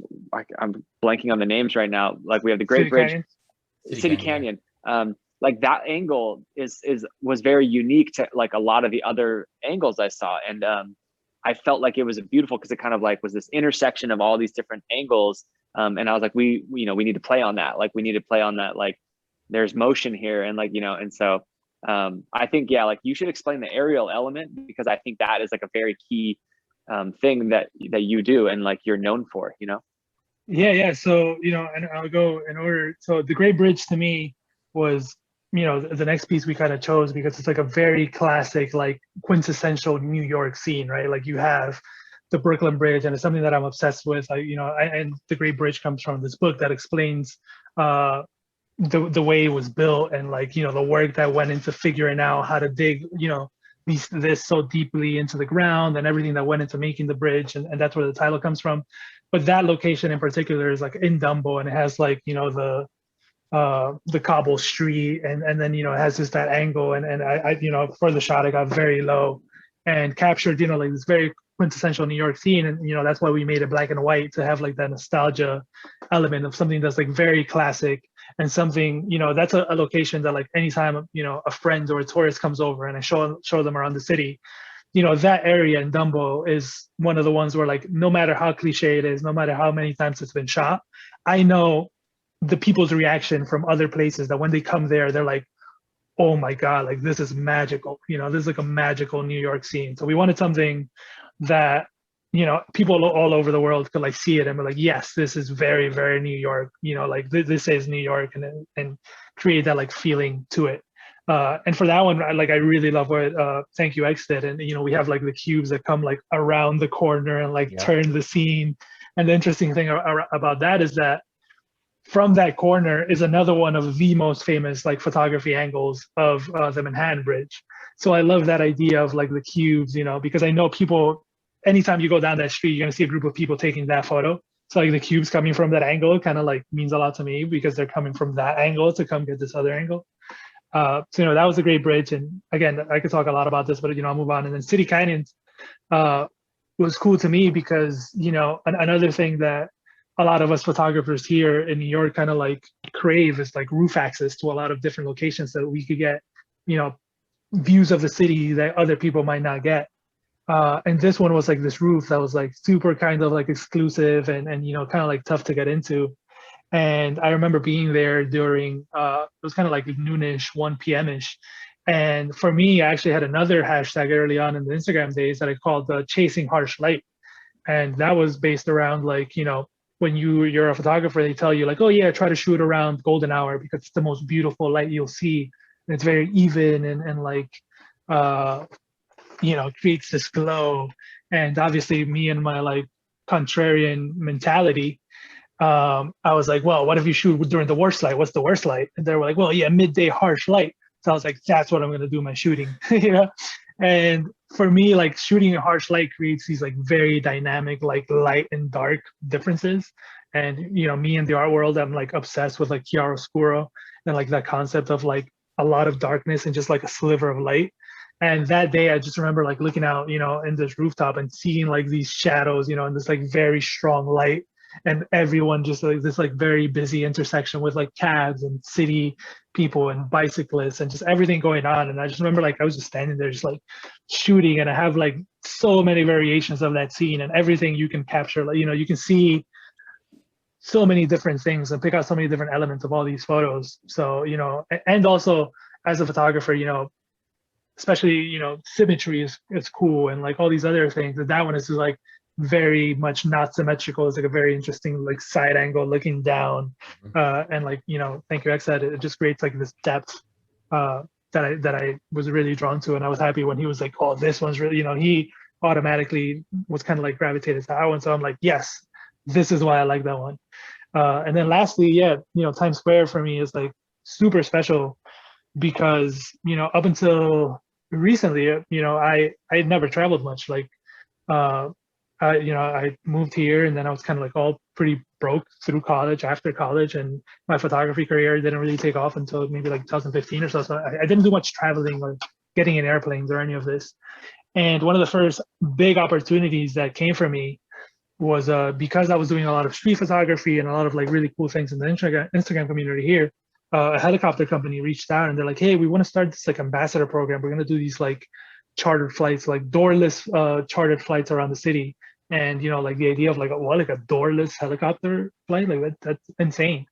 I'm blanking on the names right now. Like we have the Great Bridge, City Canyon. Like that angle was very unique to like a lot of the other angles I saw. And I felt like it was beautiful because it kind of like was this intersection of all these different angles. And I was like, we need to play on that. Like we need to play on that. Like there's motion here, and like, and so I think, yeah, like you should explain the aerial element, because I think that is like a very key thing that you do and like you're known for, Yeah. So, and I'll go in order. So the Great Bridge to me was, the next piece we kind of chose because it's like a very classic, like quintessential New York scene, right? Like you have the Brooklyn Bridge, and it's something that I'm obsessed with. And the Great Bridge comes from this book that explains the way it was built, and like, the work that went into figuring out how to dig, this so deeply into the ground, and everything that went into making the bridge. And that's where the title comes from. But that location in particular is like in Dumbo, and it has like, the cobble street, and then, it has just that angle. And I for the shot, I got very low and captured, like this very quintessential New York scene. And, that's why we made it black and white, to have like that nostalgia element of something that's like very classic, and something, that's a location that like anytime, a friend or a tourist comes over and I show them around the city, that area in Dumbo is one of the ones where like, no matter how cliche it is, no matter how many times it's been shot, I know the people's reaction from other places that when they come there, they're like, oh my God, like this is magical. This is like a magical New York scene. So we wanted something that, people all over the world could like see it and be like, yes, this is very, very New York, like this is New York, and create that like feeling to it. And for that one, I really love what ThankYouX did. And, we have like the cubes that come like around the corner and like turn the scene. And the interesting thing about that is that from that corner is another one of the most famous like photography angles of the Manhattan Bridge. So I love that idea of like the cubes, because I know people, anytime you go down that street, you're going to see a group of people taking that photo. So like the cubes coming from that angle kind of like means a lot to me, because they're coming from that angle to come get this other angle. So, that was a great bridge. And again, I could talk a lot about this, but, I'll move on. And then City Canyons was cool to me because, another thing that a lot of us photographers here in New York kind of like crave is like roof access to a lot of different locations so that we could get, views of the city that other people might not get. And this one was like this roof that was like super kind of like exclusive and kind of like tough to get into. And I remember being there during, it was kind of like noonish, 1 p.m.-ish. And for me, I actually had another hashtag early on in the Instagram days that I called Chasing Harsh Light. And that was based around like, when you're a photographer, they tell you like, oh yeah, try to shoot around golden hour because it's the most beautiful light you'll see. And it's very even and like, creates this glow. And obviously me and my like contrarian mentality, I was like, well, what if you shoot during the worst light? What's the worst light? And they were like, well, yeah, midday harsh light. So I was like, that's what I'm going to do my shooting, And for me, like shooting in harsh light creates these like very dynamic, like light and dark differences. And, me in the art world, I'm like obsessed with like chiaroscuro and like that concept of like a lot of darkness and just like a sliver of light. And that day, I just remember like looking out, in this rooftop and seeing like these shadows, and this like very strong light. And everyone just like this like very busy intersection with like cabs and city people and bicyclists and just everything going on. And I just remember like I was just standing there just like shooting, and I have like so many variations of that scene and everything you can capture. Like, you can see so many different things and pick out so many different elements of all these photos. So, and also as a photographer, especially, symmetry is cool, and like all these other things. That one is just like very much not symmetrical. It's like a very interesting like side angle looking down, and like ThankYouX said, it just creates like this depth I was really drawn to, and I was happy when he was like, oh, this one's really, he automatically was kind of like gravitated to that one. So I'm like, yes, this is why I like that one. And then lastly, yeah, Times Square for me is like super special because, up until recently, I had never traveled much. Like, I moved here and then I was kind of like all pretty broke through college, after college, and my photography career didn't really take off until maybe like 2015 or so. So I didn't do much traveling or getting in airplanes or any of this. And one of the first big opportunities that came for me was because I was doing a lot of street photography and a lot of like really cool things in the Instagram community here. A helicopter company reached out and they're like, hey, we want to start this like ambassador program. We're going to do these like chartered flights, like doorless chartered flights around the city. And, like the idea of like, what, like a doorless helicopter flight? Like that's insane.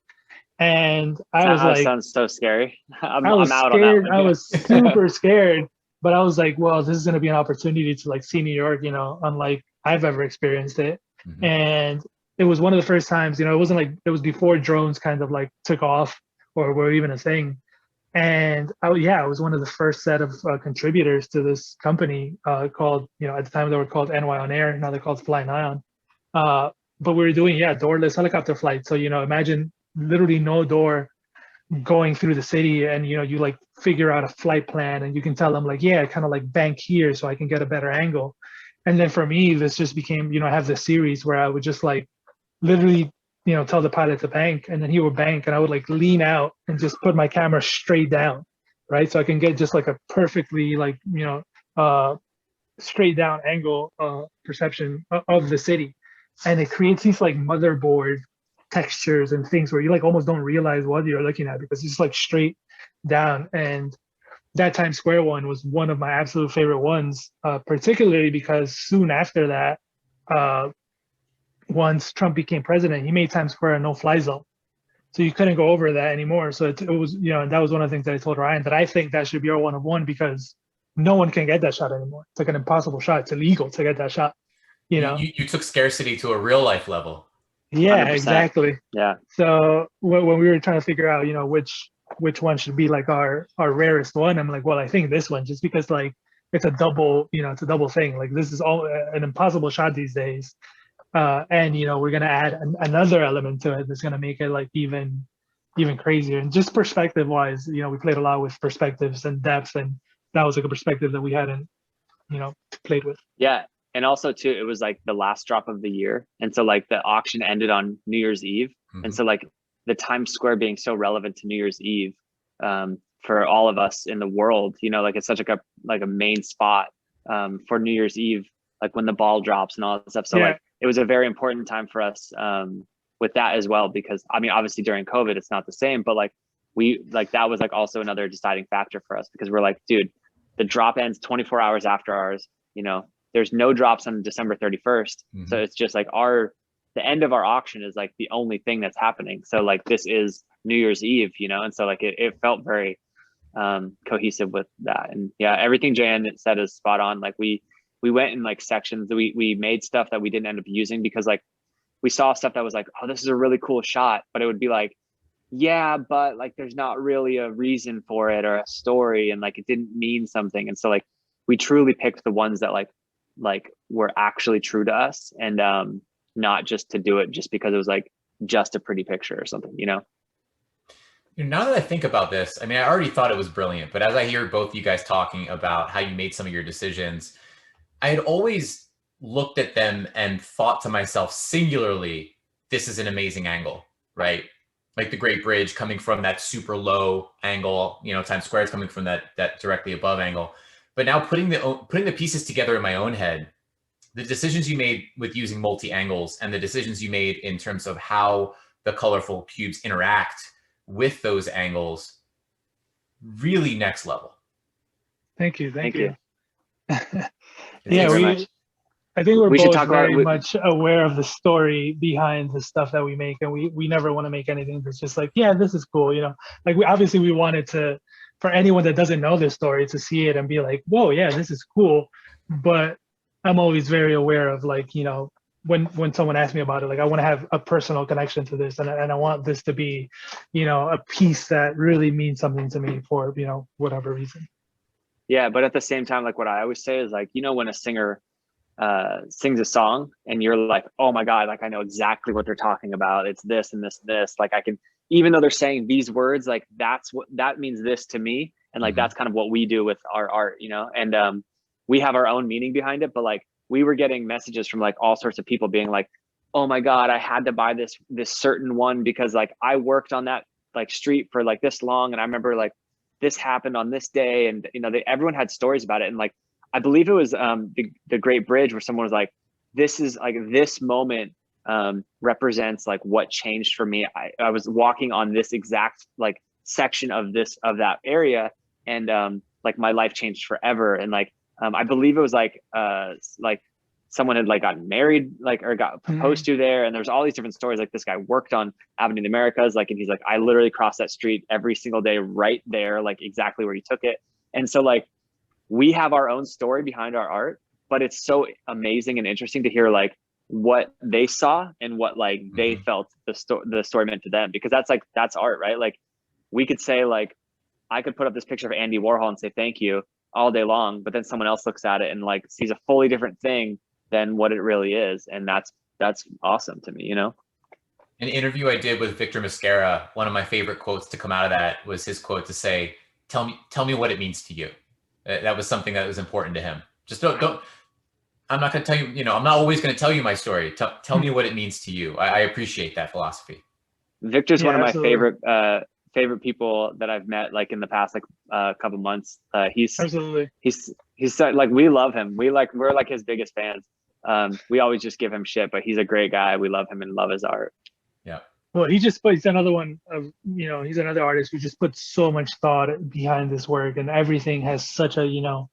And I was like, sounds so scary. I'm out scared. on that one. I was super scared, but I was like, well, this is going to be an opportunity to like see New York, unlike I've ever experienced it. Mm-hmm. And it was one of the first times, it wasn't like, it was before drones kind of like took off or were even a thing. And I was one of the first set of contributors to this company called, at the time they were called NY On Air, now they're called Flying Ion. But we were doing, doorless helicopter flights. So, imagine literally no door going through the city, and, you like figure out a flight plan and you can tell them like, yeah, kind of like bank here so I can get a better angle. And then for me, this just became, I have this series where I would just like literally, tell the pilot to bank, and then he would bank, and I would like lean out and just put my camera straight down, right? So I can get just like a perfectly like, straight down angle perception of the city. And it creates these like motherboard textures and things where you like almost don't realize what you're looking at because it's just like straight down. And that Times Square one was one of my absolute favorite ones, particularly because soon after that, once Trump became president, he made Times Square a no-fly zone. So you couldn't go over that anymore. So it was, that was one of the things that I told Ryan, that I think that should be our one of one because no one can get that shot anymore. It's like an impossible shot. It's illegal to get that shot. You took scarcity to a real life level. Yeah, 100%. exactly. Yeah. So when we were trying to figure out, which one should be like our rarest one, I'm like, well, I think this one, just because like it's a double, it's a double thing. Like this is all an impossible shot these days. And we're gonna add another element to it that's gonna make it like even crazier. And just perspective wise, we played a lot with perspectives and depth, and that was like a perspective that we hadn't, played with. Yeah, and also too, it was like the last drop of the year, and so like the auction ended on New Year's Eve, mm-hmm. and so like the Times Square being so relevant to New Year's Eve, for all of us in the world, like it's such like a main spot for New Year's Eve, like when the ball drops and all that stuff. So like it was a very important time for us with that as well, because I mean, obviously during COVID, it's not the same, but like that was like also another deciding factor for us, because we're like, dude, the drop ends 24 hours after ours, there's no drops on December 31st. Mm-hmm. So it's just like the end of our auction is like the only thing that's happening. So like this is New Year's Eve, and so like it felt very cohesive with that. And yeah, everything JN said is spot on. Like we went in like sections. We made stuff that we didn't end up using because like we saw stuff that was like, oh, this is a really cool shot, but it would be like, yeah, but like there's not really a reason for it or a story, and like it didn't mean something. And so like we truly picked the ones that like were actually true to us, and not just to do it just because it was like just a pretty picture or something, Now that I think about this, I mean, I already thought it was brilliant, but as I hear both you guys talking about how you made some of your decisions, I had always looked at them and thought to myself singularly, this is an amazing angle, right? Like the Great Bridge coming from that super low angle, Times Square is coming from that directly above angle. But now putting the pieces together in my own head, the decisions you made with using multi-angles and the decisions you made in terms of how the colorful cubes interact with those angles, really next level. Thank you. Thank you. Yeah, I think we're both very much aware of the story behind the stuff that we make, and we never want to make anything that's just like, yeah, this is cool, Like we wanted to, for anyone that doesn't know this story, to see it and be like, whoa, yeah, this is cool. But I'm always very aware of like, when someone asks me about it, like I want to have a personal connection to this, and I want this to be, you know, a piece that really means something to me for, you know, whatever reason. Yeah, but at the same time, like what I always say is like, you know, when a singer sings a song and you're like, oh my God, like I know exactly what they're talking about. It's this and this, and this. Like I can, even though they're saying these words, like that's what that means this to me. And like that's kind of what we do with our art, you know, and we have our own meaning behind it. But like we were getting messages from like all sorts of people being like, oh my God, I had to buy this certain one because like I worked on that like street for like this long. And I remember like this happened on this day. And, you know, everyone had stories about it. And like, I believe it was the Great Bridge where someone was like, this is like, this moment represents like what changed for me. I was walking on this exact like section of that area, and like my life changed forever. And like, I believe it was like someone had like gotten married, like, or got proposed to there. And there's all these different stories. Like this guy worked on Avenue of the Americas, like, and he's like, I literally crossed that street every single day right there, like exactly where he took it. And so like, we have our own story behind our art, but it's so amazing and interesting to hear like what they saw and what like they felt the story meant to them, because that's art, right? Like we could say like, I could put up this picture of Andy Warhol and say, thank you all day long, but then someone else looks at it and like sees a fully different thing than what it really is. And that's awesome to me, you know? An interview I did with Victor Mosquera, one of my favorite quotes to come out of that was his quote to say, tell me what it means to you. That was something that was important to him. Just don't, I'm not going to tell you, you know, I'm not always going to tell you my story. Tell me what it means to you. I appreciate that philosophy. Victor's one of my favorite people that I've met like in the past, like couple months. He's like, we love him. we're like his biggest fans. We always just give him shit, but he's a great guy. We love him and love his art. Yeah. Well, he's another one of, you know, he's another artist who just puts so much thought behind this work, and everything has such a, you know,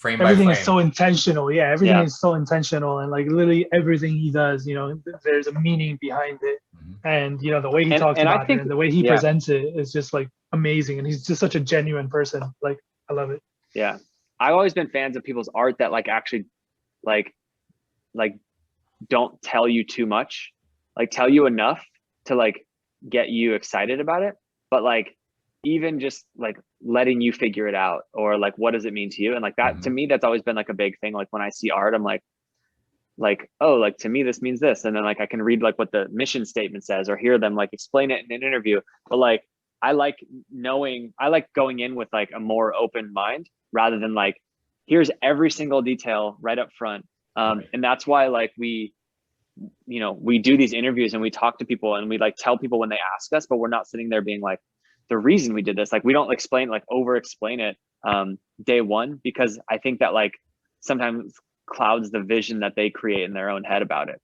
everything is so intentional. Yeah, everything is so intentional, and like literally everything he does, you know, there's a meaning behind it. And you know, the way he talks about it and the way he presents it is just like amazing. And he's just such a genuine person. Like, I love it. Yeah, I've always been fans of people's art that like actually like don't tell you too much, like tell you enough to like get you excited about it, but like even just like letting you figure it out, or like what does it mean to you. And like that to me, that's always been like a big thing. Like when I see art, I'm like, oh, like to me this means this, and then like I can read like what the mission statement says or hear them like explain it in an interview. But like I like going in with like a more open mind rather than like here's every single detail right up front. And that's why like we do these interviews and we talk to people and we like tell people when they ask us, but we're not sitting there being like, the reason we did this, like we don't explain, like over explain it day one, because I think that like sometimes clouds the vision that they create in their own head about it.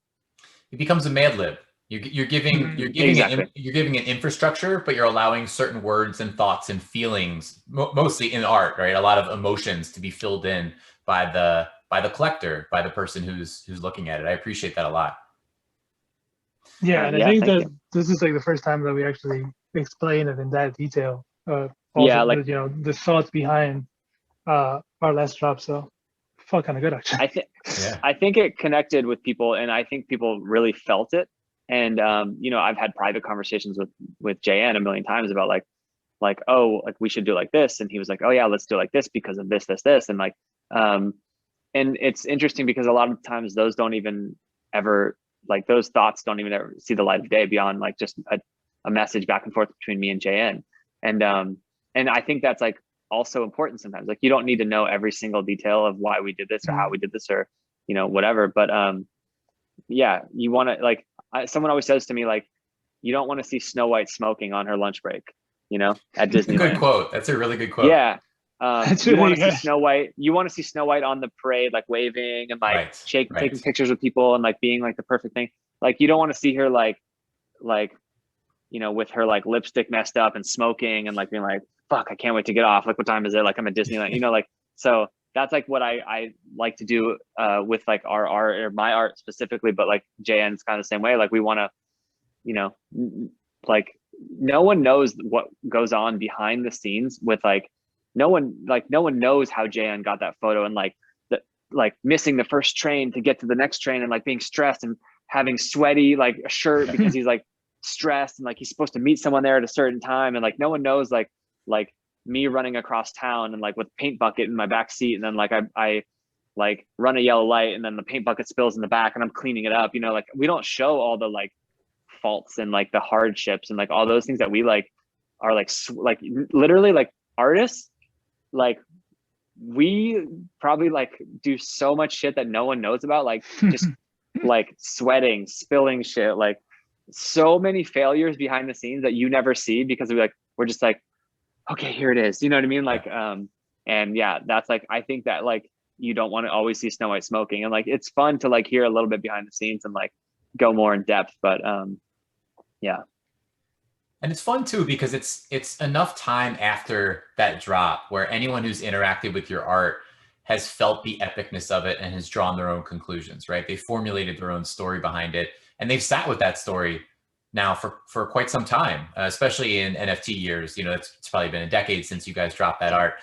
It becomes a Mad Lib. You're giving an infrastructure, but you're allowing certain words and thoughts and feelings, mostly in art, right? A lot of emotions to be filled in by the collector, by the person who's looking at it. I appreciate that a lot. Yeah, and I think that this is like the first time that we actually explain it in that detail. Also, like, you know, the thoughts behind our last drop. So felt kind of good actually. I think it connected with people, and I think people really felt it. And you know, I've had private conversations with JN a million times about like, oh, like we should do like this, and he was like, oh yeah, let's do like this because of this, and like, and it's interesting because a lot of times those don't even ever, like those thoughts don't even ever see the light of day beyond like just a message back and forth between me and JN. And I think that's like also important sometimes. Like you don't need to know every single detail of why we did this or how we did this or, you know, whatever. But yeah, you want to like, someone always says to me, like, you don't want to see Snow White smoking on her lunch break, you know, at Disneyland. That's a good quote. That's a really good quote. Yeah. You want to see Snow White. You want to see Snow White on the parade, like waving and like taking pictures with people and like being like the perfect thing. Like you don't want to see her like, you know, with her like lipstick messed up and smoking and like being like, fuck, I can't wait to get off. Like, what time is it? Like I'm at Disneyland, you know, like, so that's like what I like to do with like our art or my art specifically, but like JN's kind of the same way. Like we want to, you know, like no one knows what goes on behind the scenes with like, no one knows how JN got that photo and like like missing the first train to get to the next train and like being stressed and having sweaty like a shirt because he's like stressed and like he's supposed to meet someone there at a certain time, and like no one knows like me running across town and like with paint bucket in my back seat, and then like I like run a yellow light and then the paint bucket spills in the back and I'm cleaning it up, you know, like we don't show all the like faults and like the hardships and like all those things that we like are like literally like artists, like we probably like do so much shit that no one knows about, like just like sweating, spilling shit, like so many failures behind the scenes that you never see because we're just like, okay, here it is, you know what I mean? Like and yeah, that's like, I think that like you don't want to always see Snow White smoking, and like it's fun to like hear a little bit behind the scenes and like go more in depth, but yeah. And it's fun too because it's enough time after that drop where anyone who's interacted with your art has felt the epicness of it and has drawn their own conclusions, right? They formulated their own story behind it, and they've sat with that story now for quite some time, especially in NFT years. You know, it's probably been a decade since you guys dropped that art,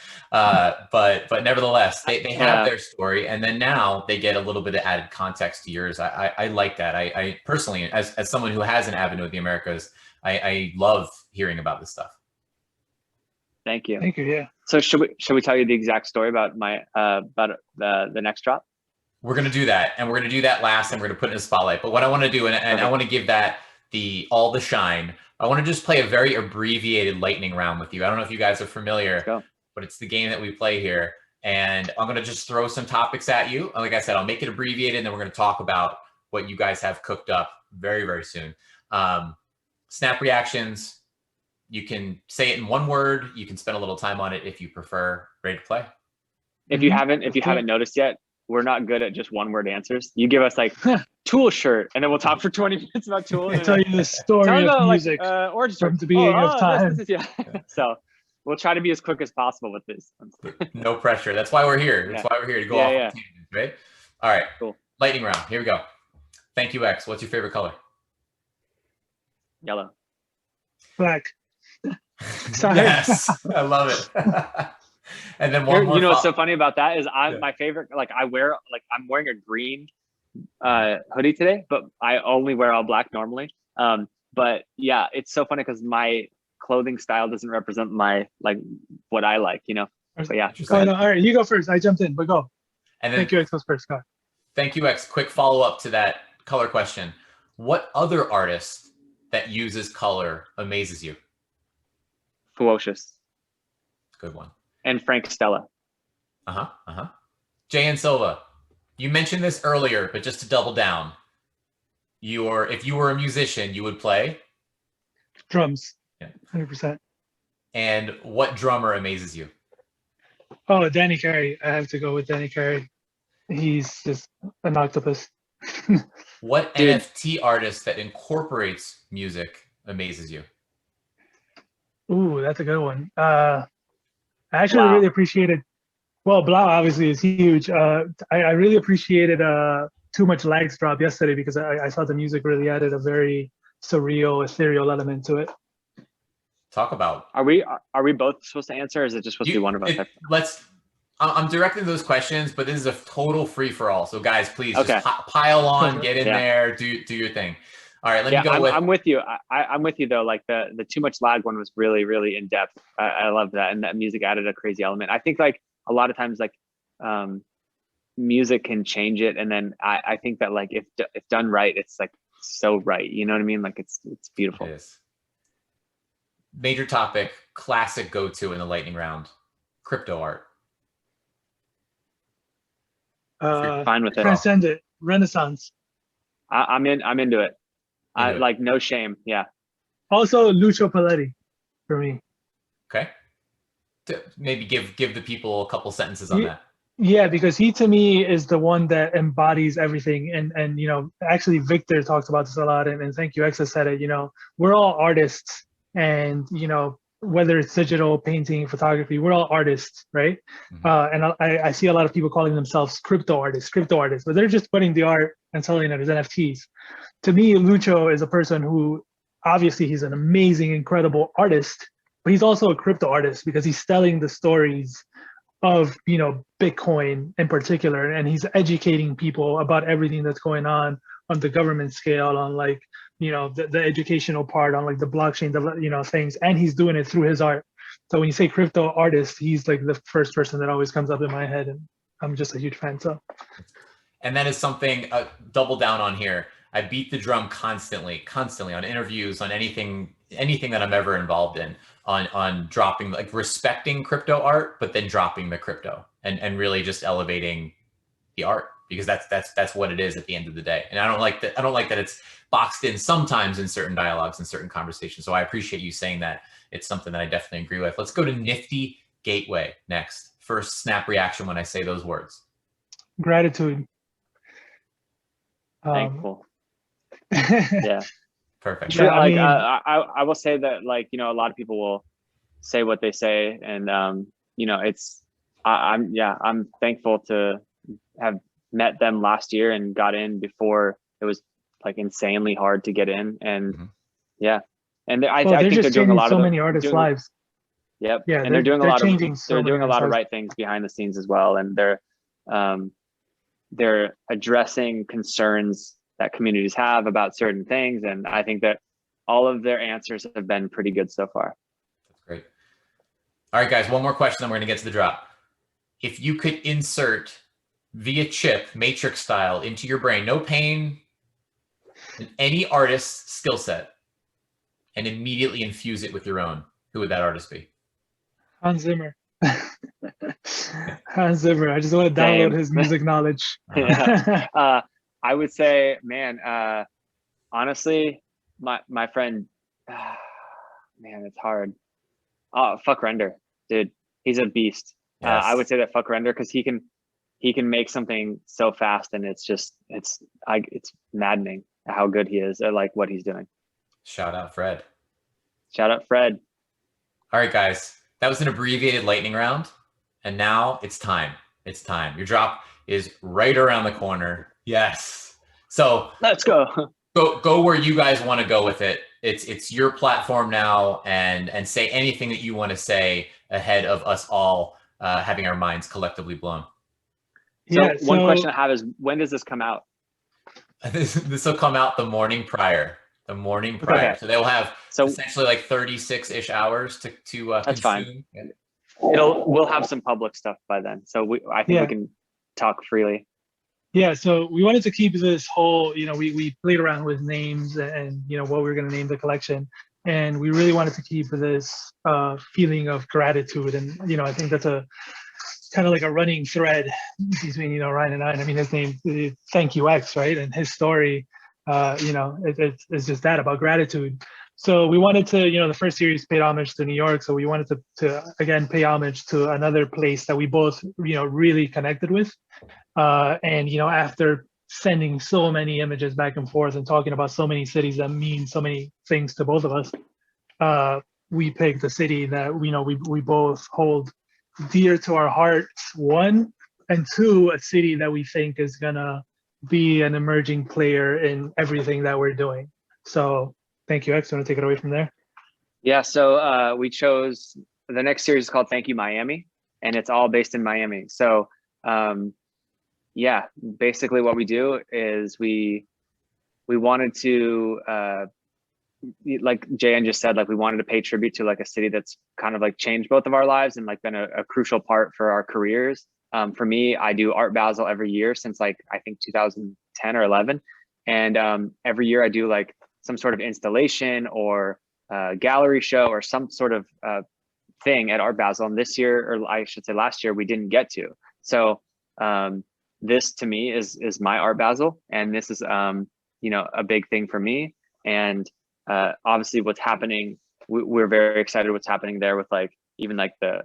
but nevertheless, they have their story, and then now they get a little bit of added context to yours. I like that. I personally, as someone who has an avenue of the Americas, I love hearing about this stuff. Thank you. Thank you. Yeah. So should we tell you the exact story about my about the next drop? We're gonna do that, and we're gonna do that last, and we're gonna put it in a spotlight. But what I want to do, and okay, I want to give that all the shine. I want to just play a very abbreviated lightning round with you. I don't know if you guys are familiar, but it's the game that we play here. And I'm gonna just throw some topics at you. Like I said, I'll make it abbreviated, and then we're gonna talk about what you guys have cooked up very, very soon. Snap reactions. You can say it in one word. You can spend a little time on it if you prefer. Ready to play? If you haven't noticed yet, we're not good at just one word answers. You give us like Tool shirt, and then we'll talk for 20 minutes about Tool. I tell you the story of music from the beginning of time. So we'll try to be as quick as possible with this. No pressure. That's why we're here. That's why we're here to go off on tangents, right? All right. Cool. Lightning round. Here we go. ThankYouX. What's your favorite color? Yellow. Black. Yes, I love it. And then one more. You know what's so funny about that is my favorite. Like I'm wearing a green hoodie today, but I only wear all black normally. But yeah, it's so funny because my clothing style doesn't represent my what I like, you know. But yeah. All right, you go first. I jumped in, but go. And then ThankYouX goes first. Go. ThankYouX. Quick follow up to that color question. What other artist that uses color amazes you? Fewocious. Good one. And Frank Stella. JN Silva. You mentioned this earlier, but just to double down, if you were a musician, you would play drums. Yeah, 100%. And what drummer amazes you? Oh, Danny Carey. I have to go with Danny Carey. He's just an octopus. What NFT artist that incorporates music amazes you? Ooh, that's a good one. I actually really appreciated. Well, Blau obviously is huge. I really appreciated toomuchlag's drop yesterday because I saw the music really added a very surreal, ethereal element to it. Talk about. Are we both supposed to answer, or is it just supposed to be one of us? I'm directing those questions, but this is a total free for all. So guys, please just pile on, get in there, do your thing. All right, let me go with. I'm with you. I'm with you though. Like the toomuchlag one was really, really in depth. I love that, and that music added a crazy element. I think like a lot of times like music can change it, and then I think that like if done right, it's like so right. You know what I mean? Like it's beautiful. It is. Major topic, classic go-to in the lightning round, crypto art. Fine with it. Transcendent, Renaissance. I'm into it. Like no shame. Yeah. Also, Lucho Poletti for me. Okay. Maybe give the people a couple sentences on that. Yeah, because he to me is the one that embodies everything, and you know, actually Victor talks about this a lot, and ThankYouX has said it. You know, we're all artists, and you know, whether it's digital, painting, photography, we're all artists, right? Mm-hmm. And I see a lot of people calling themselves crypto artists, but they're just putting the art and selling it as NFTs. To me, Lucho is a person who, obviously he's an amazing, incredible artist, but he's also a crypto artist because he's telling the stories of, you know, Bitcoin in particular, and he's educating people about everything that's going on the government scale, on like, you know, the educational part, on like the blockchain, you know, things, and he's doing it through his art. So when you say crypto artist, he's like the first person that always comes up in my head, and I'm just a huge fan. So, and that is something double down on here. I beat the drum constantly on interviews, on anything that I'm ever involved in, on dropping, like, respecting crypto art, but then dropping the crypto and really just elevating the art, because that's what it is at the end of the day. And I don't like that it's boxed in sometimes in certain dialogues and certain conversations. So I appreciate you saying that. It's something that I definitely agree with. Let's go to Nifty Gateway next. First snap reaction when I say those words. Gratitude. Thankful. Yeah. Perfect. True. Yeah, Like, I I will say that, like, you know, a lot of people will say what they say, and you know, I'm thankful to have met them last year and got in before it was like insanely hard to get in, and yeah, and I think they're doing a lot of many artists' lives. Yep. Yeah, and they're doing a lot of they're doing a lot of right things behind the scenes as well, and they're addressing concerns that communities have about certain things, and I think that all of their answers have been pretty good so far. That's great. All right, guys, one more question, then we're going to get to the drop. If you could insert via chip, matrix style, into your brain, no pain, any artist's skill set, and immediately infuse it with your own, who would that artist be? Hans Zimmer. Hans Zimmer. I just want to download his music knowledge. Yeah. I would say, man, honestly, my friend, man, it's hard. Fvckrender, dude, he's a beast. Yes. I would say that Fvckrender, because he can make something so fast, and it's maddening how good he is at like what he's doing. Shout out Fred. Shout out Fred. All right, guys, that was an abbreviated lightning round, and now it's time. It's time. Your drop is right around the corner. Yes. So let's go. Go where you guys want to go with it. It's your platform now, and say anything that you want to say ahead of us all having our minds collectively blown. So one question I have is, when does this come out? This will come out the morning prior. The morning prior. Okay. So they'll have essentially like 36-ish hours to that's consume. Fine. Yeah. We'll have some public stuff by then. So I think we can talk freely. Yeah, so we wanted to keep this whole, you know, we played around with names and, you know, what we were going to name the collection. And we really wanted to keep this feeling of gratitude. And, you know, I think that's a kind of like a running thread between, you know, Ryan and I. I mean, his name, ThankYouX, right? And his story, you know, it's just that, about gratitude. So we wanted to, you know, the first series paid homage to New York. So we wanted to again, pay homage to another place that we both, you know, really connected with. And, you know, after sending so many images back and forth and talking about so many cities that mean so many things to both of us, we picked a city that, you know, we both hold dear to our hearts, one, and two, a city that we think is gonna be an emerging player in everything that we're doing. So ThankYouX, want to take it away from there? Yeah, so we chose, the next series is called Thank You Miami, and it's all based in Miami. So yeah, basically what we do is we wanted to, like JN just said, like we wanted to pay tribute to like a city that's kind of like changed both of our lives and like been a crucial part for our careers. For me, I do Art Basel every year since like, I think 2010 or 11. And every year I do like some sort of installation or gallery show or some sort of thing at Art Basel. And this year, or I should say last year, we didn't get to. So this to me is my Art Basel, and this is you know, a big thing for me. And obviously what's happening, we're very excited what's happening there with like even like the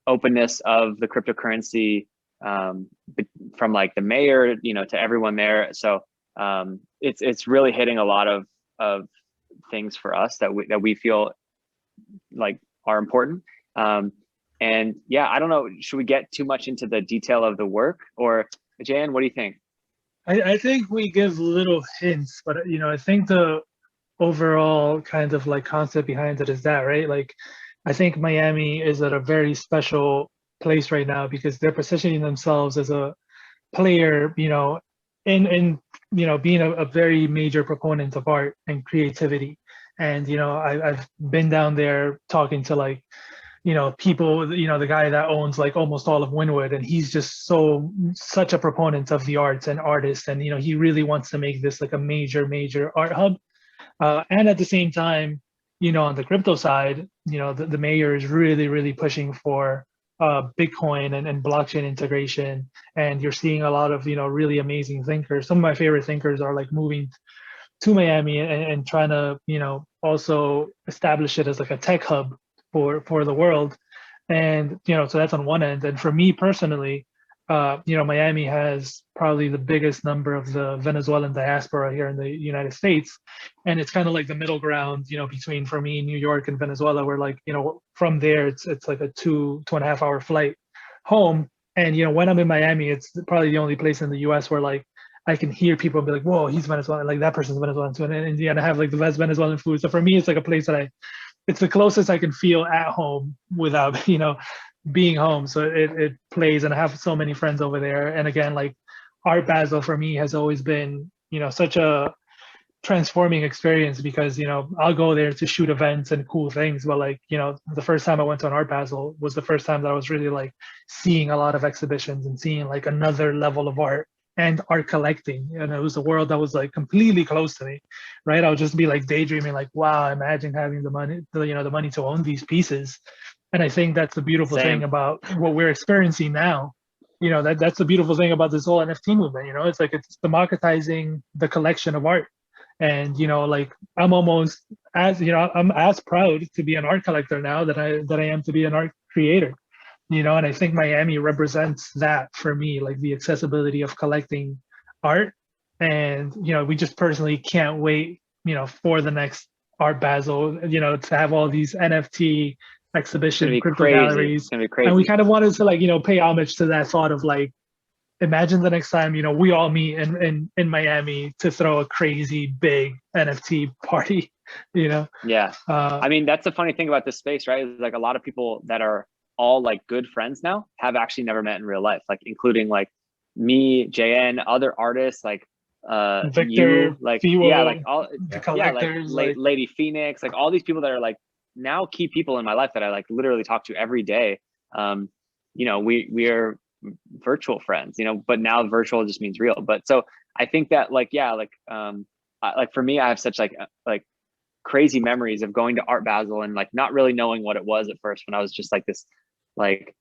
openness of the cryptocurrency from like the mayor, you know, to everyone there. So it's really hitting a lot of things for us that we feel like are important. And yeah, I don't know, should we get too much into the detail of the work, or JN, what do you think? I think we give little hints, but you know, I think the overall kind of like concept behind it is that, right? Like, I think Miami is at a very special place right now because they're positioning themselves as a player, in being a very major proponent of art and creativity. And I've been down there talking to like people, the guy that owns like almost all of Wynwood, and he's just such a proponent of the arts and artists, and he really wants to make this like a major art hub. And at the same time, on the crypto side, the mayor is really pushing for Bitcoin and blockchain integration. And you're seeing a lot of, really amazing thinkers. Some of my favorite thinkers are like moving to Miami and trying to, also establish it as like a tech hub for the world. And, so that's on one end. And for me personally, Miami has probably the biggest number of the Venezuelan diaspora here in the United States. And it's kind of like the middle ground, between, for me, New York and Venezuela, where like, from there, it's like a 2.5 hour flight home. And, when I'm in Miami, it's probably the only place in the US where like, I can hear people be like, whoa, he's Venezuelan, like that person's Venezuelan too. And I have like the best Venezuelan food. So for me, it's like a place that it's the closest I can feel at home without, being home. So it plays, and I have so many friends over there. And again, like Art Basel for me has always been, such a transforming experience because, I'll go there to shoot events and cool things. But like, the first time I went to an Art Basel was the first time that I was really like seeing a lot of exhibitions and seeing like another level of art and art collecting. And it was a world that was like completely close to me, right? I would just be like daydreaming, like, wow, imagine having the money to own these pieces. And I think that's the beautiful thing about what we're experiencing now. That's the beautiful thing about this whole NFT movement. It's like it's democratizing the collection of art. And like I'm almost as I'm as proud to be an art collector now that I am to be an art creator. And I think Miami represents that for me, like the accessibility of collecting art. And we just personally can't wait, for the next Art Basel, to have all these NFT exhibition, crypto galleries. It's gonna be crazy. And we kind of wanted to like, pay homage to that thought of like, imagine the next time, we all meet in Miami to throw a crazy big NFT party, Yeah. I mean, that's the funny thing about this space, right? Is like a lot of people that are all like good friends now have actually never met in real life, like including like me, JN, other artists, like Victor, you, like Fewo, yeah, like all the collectors, like Lady Phoenix, like all these people that are like now key people in my life that I like literally talk to every day. We are virtual friends, but now virtual just means real. But so I think that like like for me, I have such like crazy memories of going to Art Basel and like not really knowing what it was at first, when I was just like this like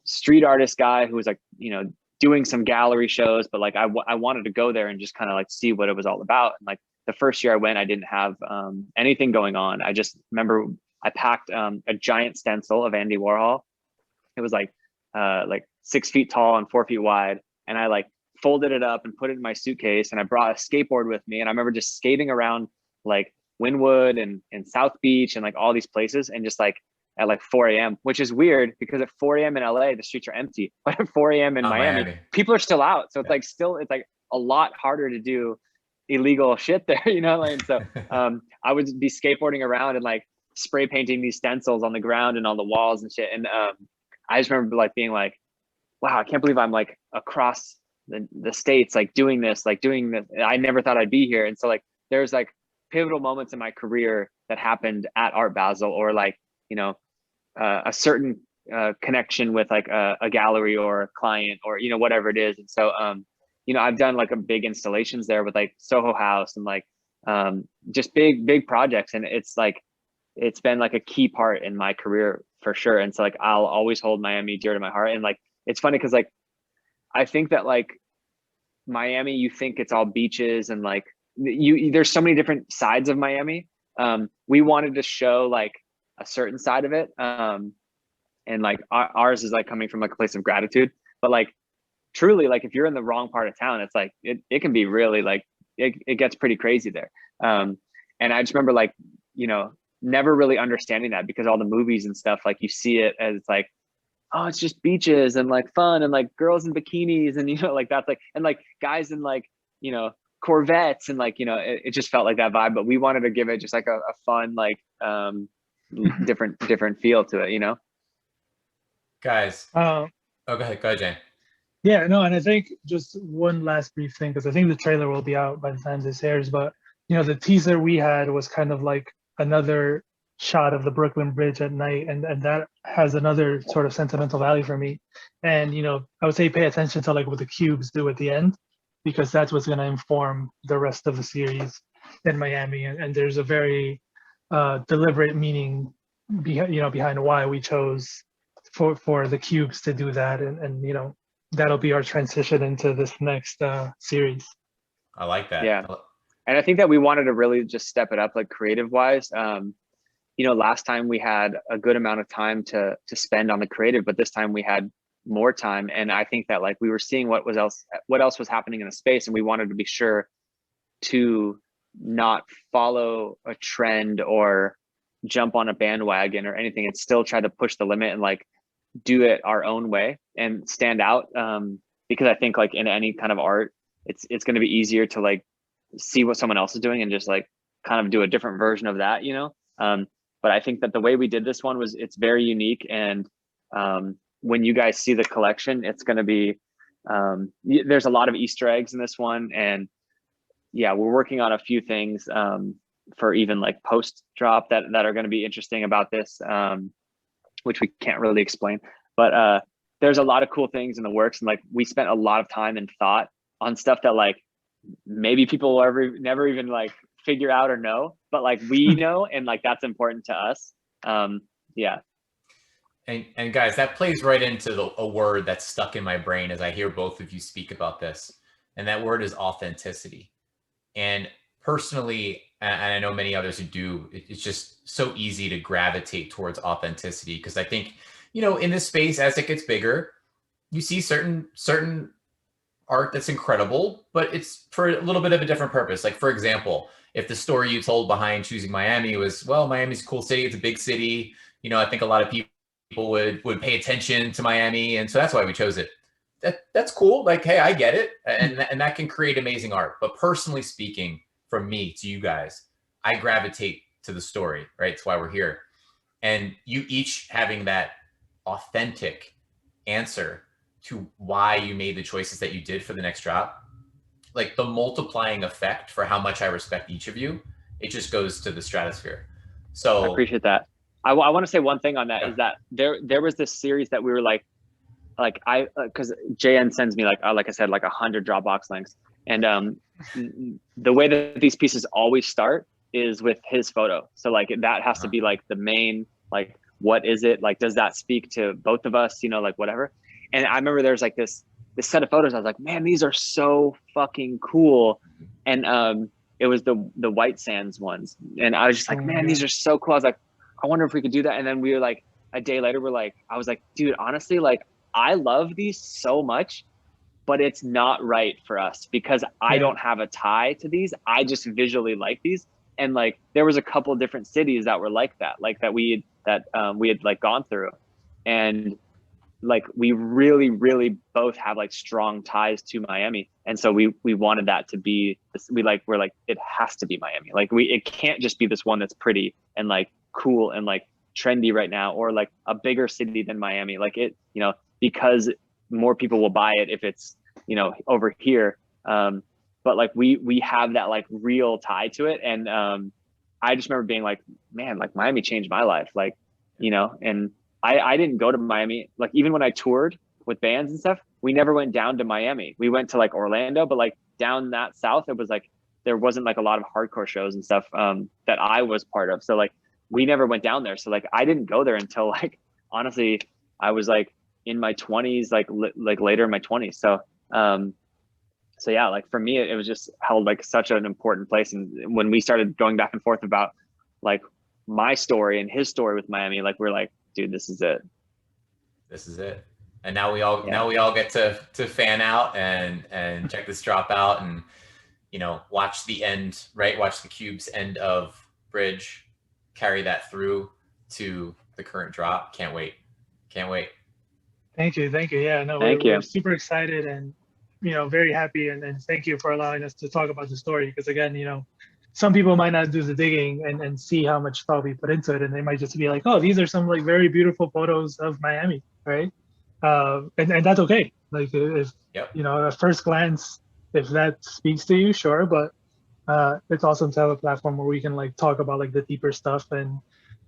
street artist guy who was like doing some gallery shows, but like I wanted to go there and just kind of like see what it was all about. And like the first year I went, I didn't have anything going on. I just remember I packed a giant stencil of Andy Warhol. It was like 6 feet tall and 4 feet wide, and I like folded it up and put it in my suitcase, and I brought a skateboard with me, and I remember just skating around like Wynwood and South Beach and like all these places, and just like at like 4 a.m., which is weird because at 4 a.m. in LA, the streets are empty, but at 4 a.m. in Miami, people are still out. So it's like it's like a lot harder to do illegal shit there, And so I would be skateboarding around and like spray painting these stencils on the ground and on the walls and shit. And I just remember like being like, wow, I can't believe I'm like across the states, like doing this. I never thought I'd be here. And so like there's like pivotal moments in my career that happened at Art Basel, or like a certain connection with like a gallery or a client, or whatever it is. And so I've done like a big installations there with like Soho House and like just big projects, and it's been like a key part in my career for sure. And so like I'll always hold Miami dear to my heart. And like it's funny because like I think that like Miami, you think it's all beaches and like there's so many different sides of Miami. We wanted to show like a certain side of it, and like ours is like coming from like a place of gratitude. But like truly, like if you're in the wrong part of town, it's like it can be really like it gets pretty crazy there. And I just remember like never really understanding that, because all the movies and stuff, like you see it as like, oh, it's just beaches and like fun and like girls in bikinis and like that's like, and like guys in like Corvettes and like it just felt like that vibe. But we wanted to give it just like a fun like different feel to it. Guys. Um, Oh, go ahead, Jane. yeah, no, and I think just one last brief thing, because I think the trailer will be out by the time this airs, but the teaser we had was kind of like another shot of the Brooklyn Bridge at night, and that has another sort of sentimental value for me. And I would say pay attention to like what the cubes do at the end, because that's what's going to inform the rest of the series in Miami. And there's a very deliberate meaning behind why we chose for the cubes to do that, and that'll be our transition into this next series. I like that. Yeah. And I think that we wanted to really just step it up, like creative wise. Last time we had a good amount of time to spend on the creative, but this time we had more time. And I think that like we were seeing what else was happening in the space, and we wanted to be sure to not follow a trend or jump on a bandwagon or anything, and still try to push the limit and like do it our own way and stand out. Because I think like in any kind of art, it's going to be easier to like see what someone else is doing and just like kind of do a different version of that, but I think that the way we did this one it's very unique. And when you guys see the collection, it's going to be, there's a lot of Easter eggs in this one. And yeah, we're working on a few things for even like post drop that are going to be interesting about this, which we can't really explain, but there's a lot of cool things in the works. And like, we spent a lot of time and thought on stuff that like maybe people will never even like figure out or know, but like we know, and like that's important to us. Yeah. And guys, that plays right into a word that's stuck in my brain as I hear both of you speak about this, and that word is authenticity. And personally, and I know many others who do, it's just so easy to gravitate towards authenticity, because I think, in this space, as it gets bigger, you see certain art that's incredible, but it's for a little bit of a different purpose. Like, for example, if the story you told behind choosing Miami was, well, Miami's a cool city, it's a big city, I think a lot of people would pay attention to Miami, and so that's why we chose it. That's cool. Like, hey, I get it, and that can create amazing art. But personally speaking, from me to you guys, I gravitate to the story, right? That's why we're here. And you each having that authentic answer to why you made the choices that you did for the next drop, like the multiplying effect for how much I respect each of you, it just goes to the stratosphere. So I appreciate that. I want to say one thing on that, is that there was this series that we were like because JN sends me like I said, like 100 Dropbox links. And the way that these pieces always start is with his photo. So like that has to be like the main, like, what is it? Like, does that speak to both of us? Like whatever. And I remember there's like this set of photos. I was like, man, these are so fucking cool. And it was the White Sands ones. And I was just like, man, these are so cool. I was like, I wonder if we could do that. And then we were like, a day later, I was like, dude, honestly, like I love these so much, but it's not right for us because I don't have a tie to these. I just visually like these. And like, there was a couple of different cities that were like that we had like gone through. And like, we really, really both have like strong ties to Miami. And so we wanted that to be, we're like, it has to be Miami. Like it can't just be this one that's pretty and like cool and like trendy right now, or like a bigger city than Miami. Like it, because more people will buy it if it's, over here. But like we have that like real tie to it. And I just remember being like, man, like Miami changed my life. Like, and I didn't go to Miami. Like even when I toured with bands and stuff, we never went down to Miami. We went to like Orlando, but like down that south, it was like, there wasn't like a lot of hardcore shows and stuff that I was part of. So like, we never went down there. So like, I didn't go there until like, honestly, I was like in my 20s, like later in my 20s. So, so yeah, like for me, it was just held like such an important place. And when we started going back and forth about like my story and his story with Miami, like we're like, dude, this is it. This is it. And now we all get to fan out and check this drop out and, watch the end, right? Watch the Cube's end of Bridge, carry that through to the current drop. Can't wait. Thank you. Yeah, no, we're super excited and, very happy. And thank you for allowing us to talk about the story. Because again, some people might not do the digging and see how much thought we put into it. And they might just be like, oh, these are some like very beautiful photos of Miami. right? And that's okay. Like if Yep. you know, at first glance, if that speaks to you, sure. But it's awesome to have a platform where we can like talk about like the deeper stuff, and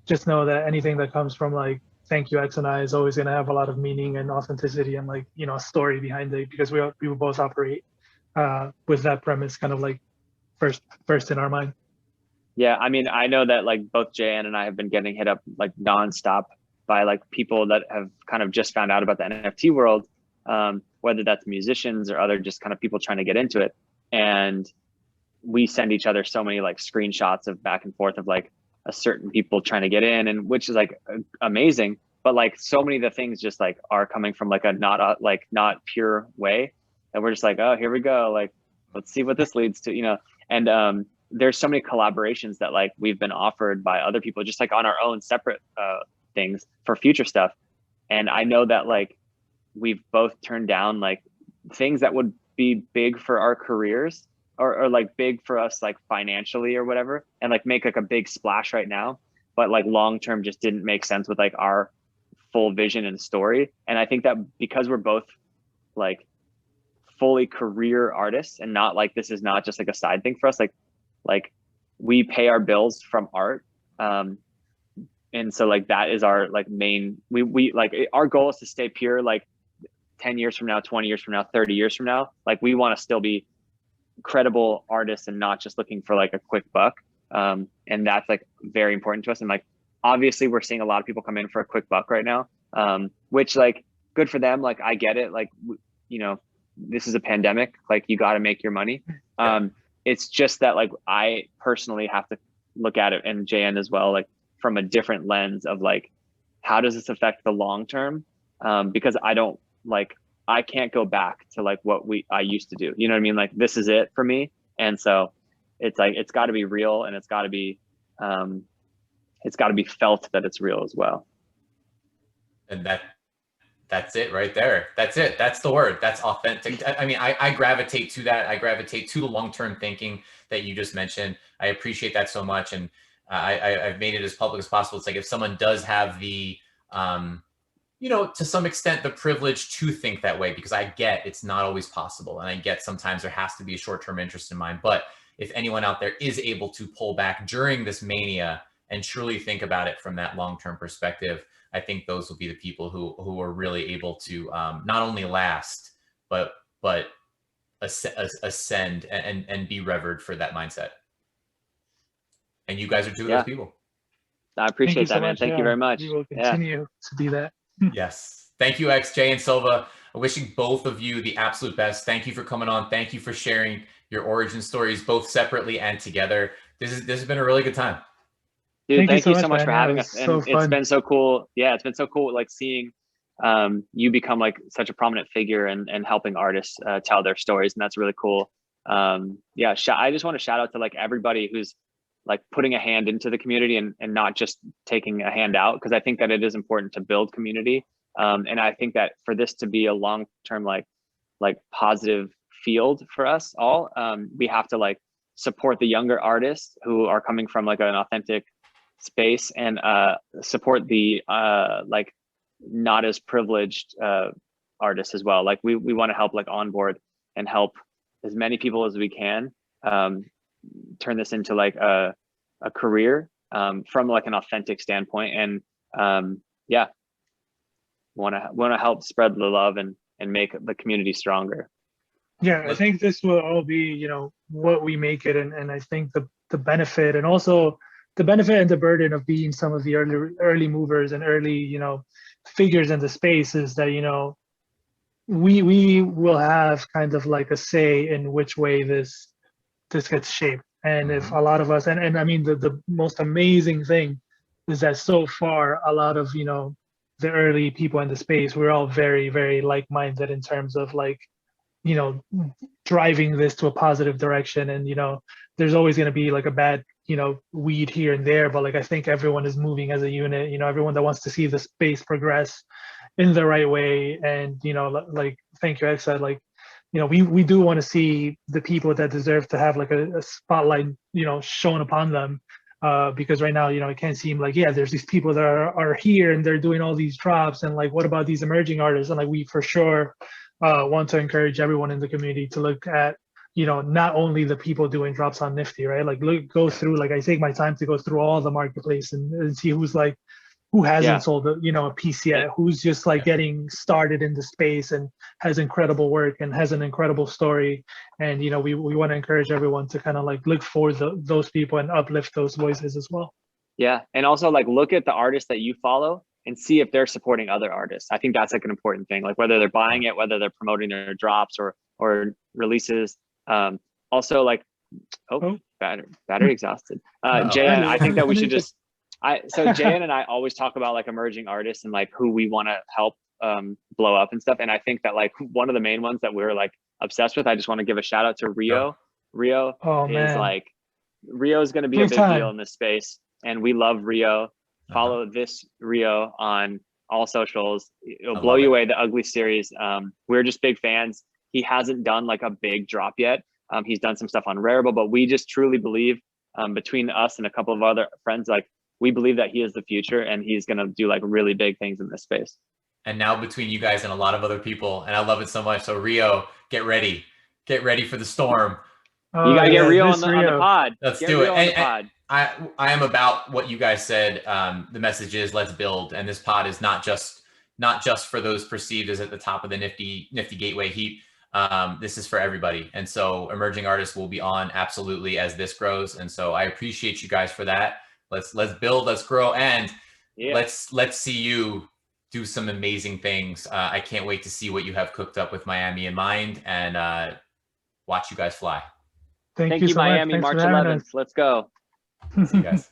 just know that anything that comes from like ThankYouX and I is always going to have a lot of meaning and authenticity and like, you know, a story behind it, because we will both operate with that premise kind of like first in our mind. Yeah, I mean, I know that like both JN and I have been getting hit up like nonstop by like people that have kind of just found out about the NFT world, whether that's musicians or other just kind of people trying to get into it. And we send each other so many like screenshots of back and forth of like a certain people trying to get in, and which is like amazing. But like so many of the things just like are coming from like a not pure way, and we're just like, oh, here we go, like let's see what this leads to, you know. And there's so many collaborations that like we've been offered by other people just like on our own separate things for future stuff. And I know that like we've both turned down like things that would be big for our careers, or like big for us like financially or whatever, and like make like a big splash right now, but like long term just didn't make sense with like our full vision and story. And I think that because we're both like fully career artists, and not like this is not just like a side thing for us, like we pay our bills from art, and so like that is our like main, we like our goal is to stay pure like 10 years from now, 20 years from now, 30 years from now. Like we want to still be credible artists and not just looking for like a quick buck, and that's like very important to us. And like obviously we're seeing a lot of people come in for a quick buck right now, which like good for them, like I get it, like you know, this is a pandemic, like you got to make your money. It's just that like I personally have to look at it, and JN as well, like from a different lens of like how does this affect the long term, because I can't go back to like what I used to do, you know what I mean? Like this is it for me. And so it's like it's got to be real, and it's got to be felt that it's real as well. And that's it right there. That's it. That's the word. That's authentic. I mean, I gravitate to that. I gravitate to the long-term thinking that you just mentioned. I appreciate that so much. And I've made it as public as possible. It's like if someone does have the, you know, to some extent, the privilege to think that way, because I get it's not always possible. And I get sometimes there has to be a short-term interest in mind. But if anyone out there is able to pull back during this mania and truly think about it from that long-term perspective, I think those will be the people who are really able to not only last, but ascend and be revered for that mindset. And you guys are two of those people. I appreciate that, man. Thank you very much. We will continue to be that. Yes. ThankYouX, JN Silva. Wishing both of you the absolute best. Thank you for coming on. Thank you for sharing your origin stories, both separately and together. This has been a really good time. Dude, thank you so much for having us. And it's been so cool. Yeah, it's been so cool like seeing you become like such a prominent figure and helping artists tell their stories. And that's really cool. Yeah, I just want to shout out to like everybody who's like putting a hand into the community and not just taking a hand out, because I think that it is important to build community. And I think that for this to be a long-term like positive field for us all, we have to like support the younger artists who are coming from like an authentic space, and support the like not as privileged artists as well. Like we want to help like onboard and help as many people as we can turn this into like a career from like an authentic standpoint. And yeah, want to help spread the love and make the community stronger. Yeah, I think this will all be, you know, what we make it. And I think the benefit, and also the benefit and the burden of being some of the early movers and early, you know, figures in the space is that, you know, we will have kind of like a say in which way this gets shaped. And if a lot of us, and I mean, the most amazing thing is that so far, a lot of, you know, the early people in the space, we're all very, very like-minded in terms of like, you know, driving this to a positive direction. And, you know, there's always going to be like a bad, you know, weed here and there, but like I think everyone is moving as a unit, you know, everyone that wants to see the space progress in the right way. And, you know, like ThankYouX said, like, you know, we do want to see the people that deserve to have like a spotlight, you know, shown upon them, because right now, it can't seem like, yeah, there's these people that are here and they're doing all these drops, and like, what about these emerging artists? And like, we for sure want to encourage everyone in the community to look at, not only the people doing drops on Nifty, right? Like, go through, like, I take my time to go through all the marketplace and see who hasn't sold a piece yet, who's just like getting started in the space and has incredible work and has an incredible story. And we want to encourage everyone to kind of like look for those people and uplift those voices as well. Yeah, and also like look at the artists that you follow and see if they're supporting other artists. I think that's like an important thing, like whether they're buying it, whether they're promoting their drops or releases. Also, like, battery exhausted. JN, I think that we should just. So JN and I always talk about like emerging artists and like who we want to help blow up and stuff. And I think that like one of the main ones that we're like obsessed with, I just want to give a shout out to Rio. Rio is like, Rio is going to be a big deal in this space. And we love Rio. Follow this Rio on all socials. It'll blow you away, the Ugly series. We're just big fans. He hasn't done like a big drop yet. He's done some stuff on Rarible, but we just truly believe between us and a couple of other friends, like, we believe that he is the future and he's going to do like really big things in this space. And now between you guys and a lot of other people, and I love it so much. So Rio, get ready for the storm. You got to get Rio on the pod. Let's do it. And I am about what you guys said. The message is let's build. And this pod is not just for those perceived as at the top of the Nifty Gateway heap. This is for everybody. And so emerging artists will be on absolutely as this grows. And so I appreciate you guys for that. Let's build, let's grow, and let's see you do some amazing things. I can't wait to see what you have cooked up with Miami in mind, and watch you guys fly. Thank you, so Miami, March 11th. Let's go. See you guys.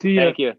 See ya. Thank you.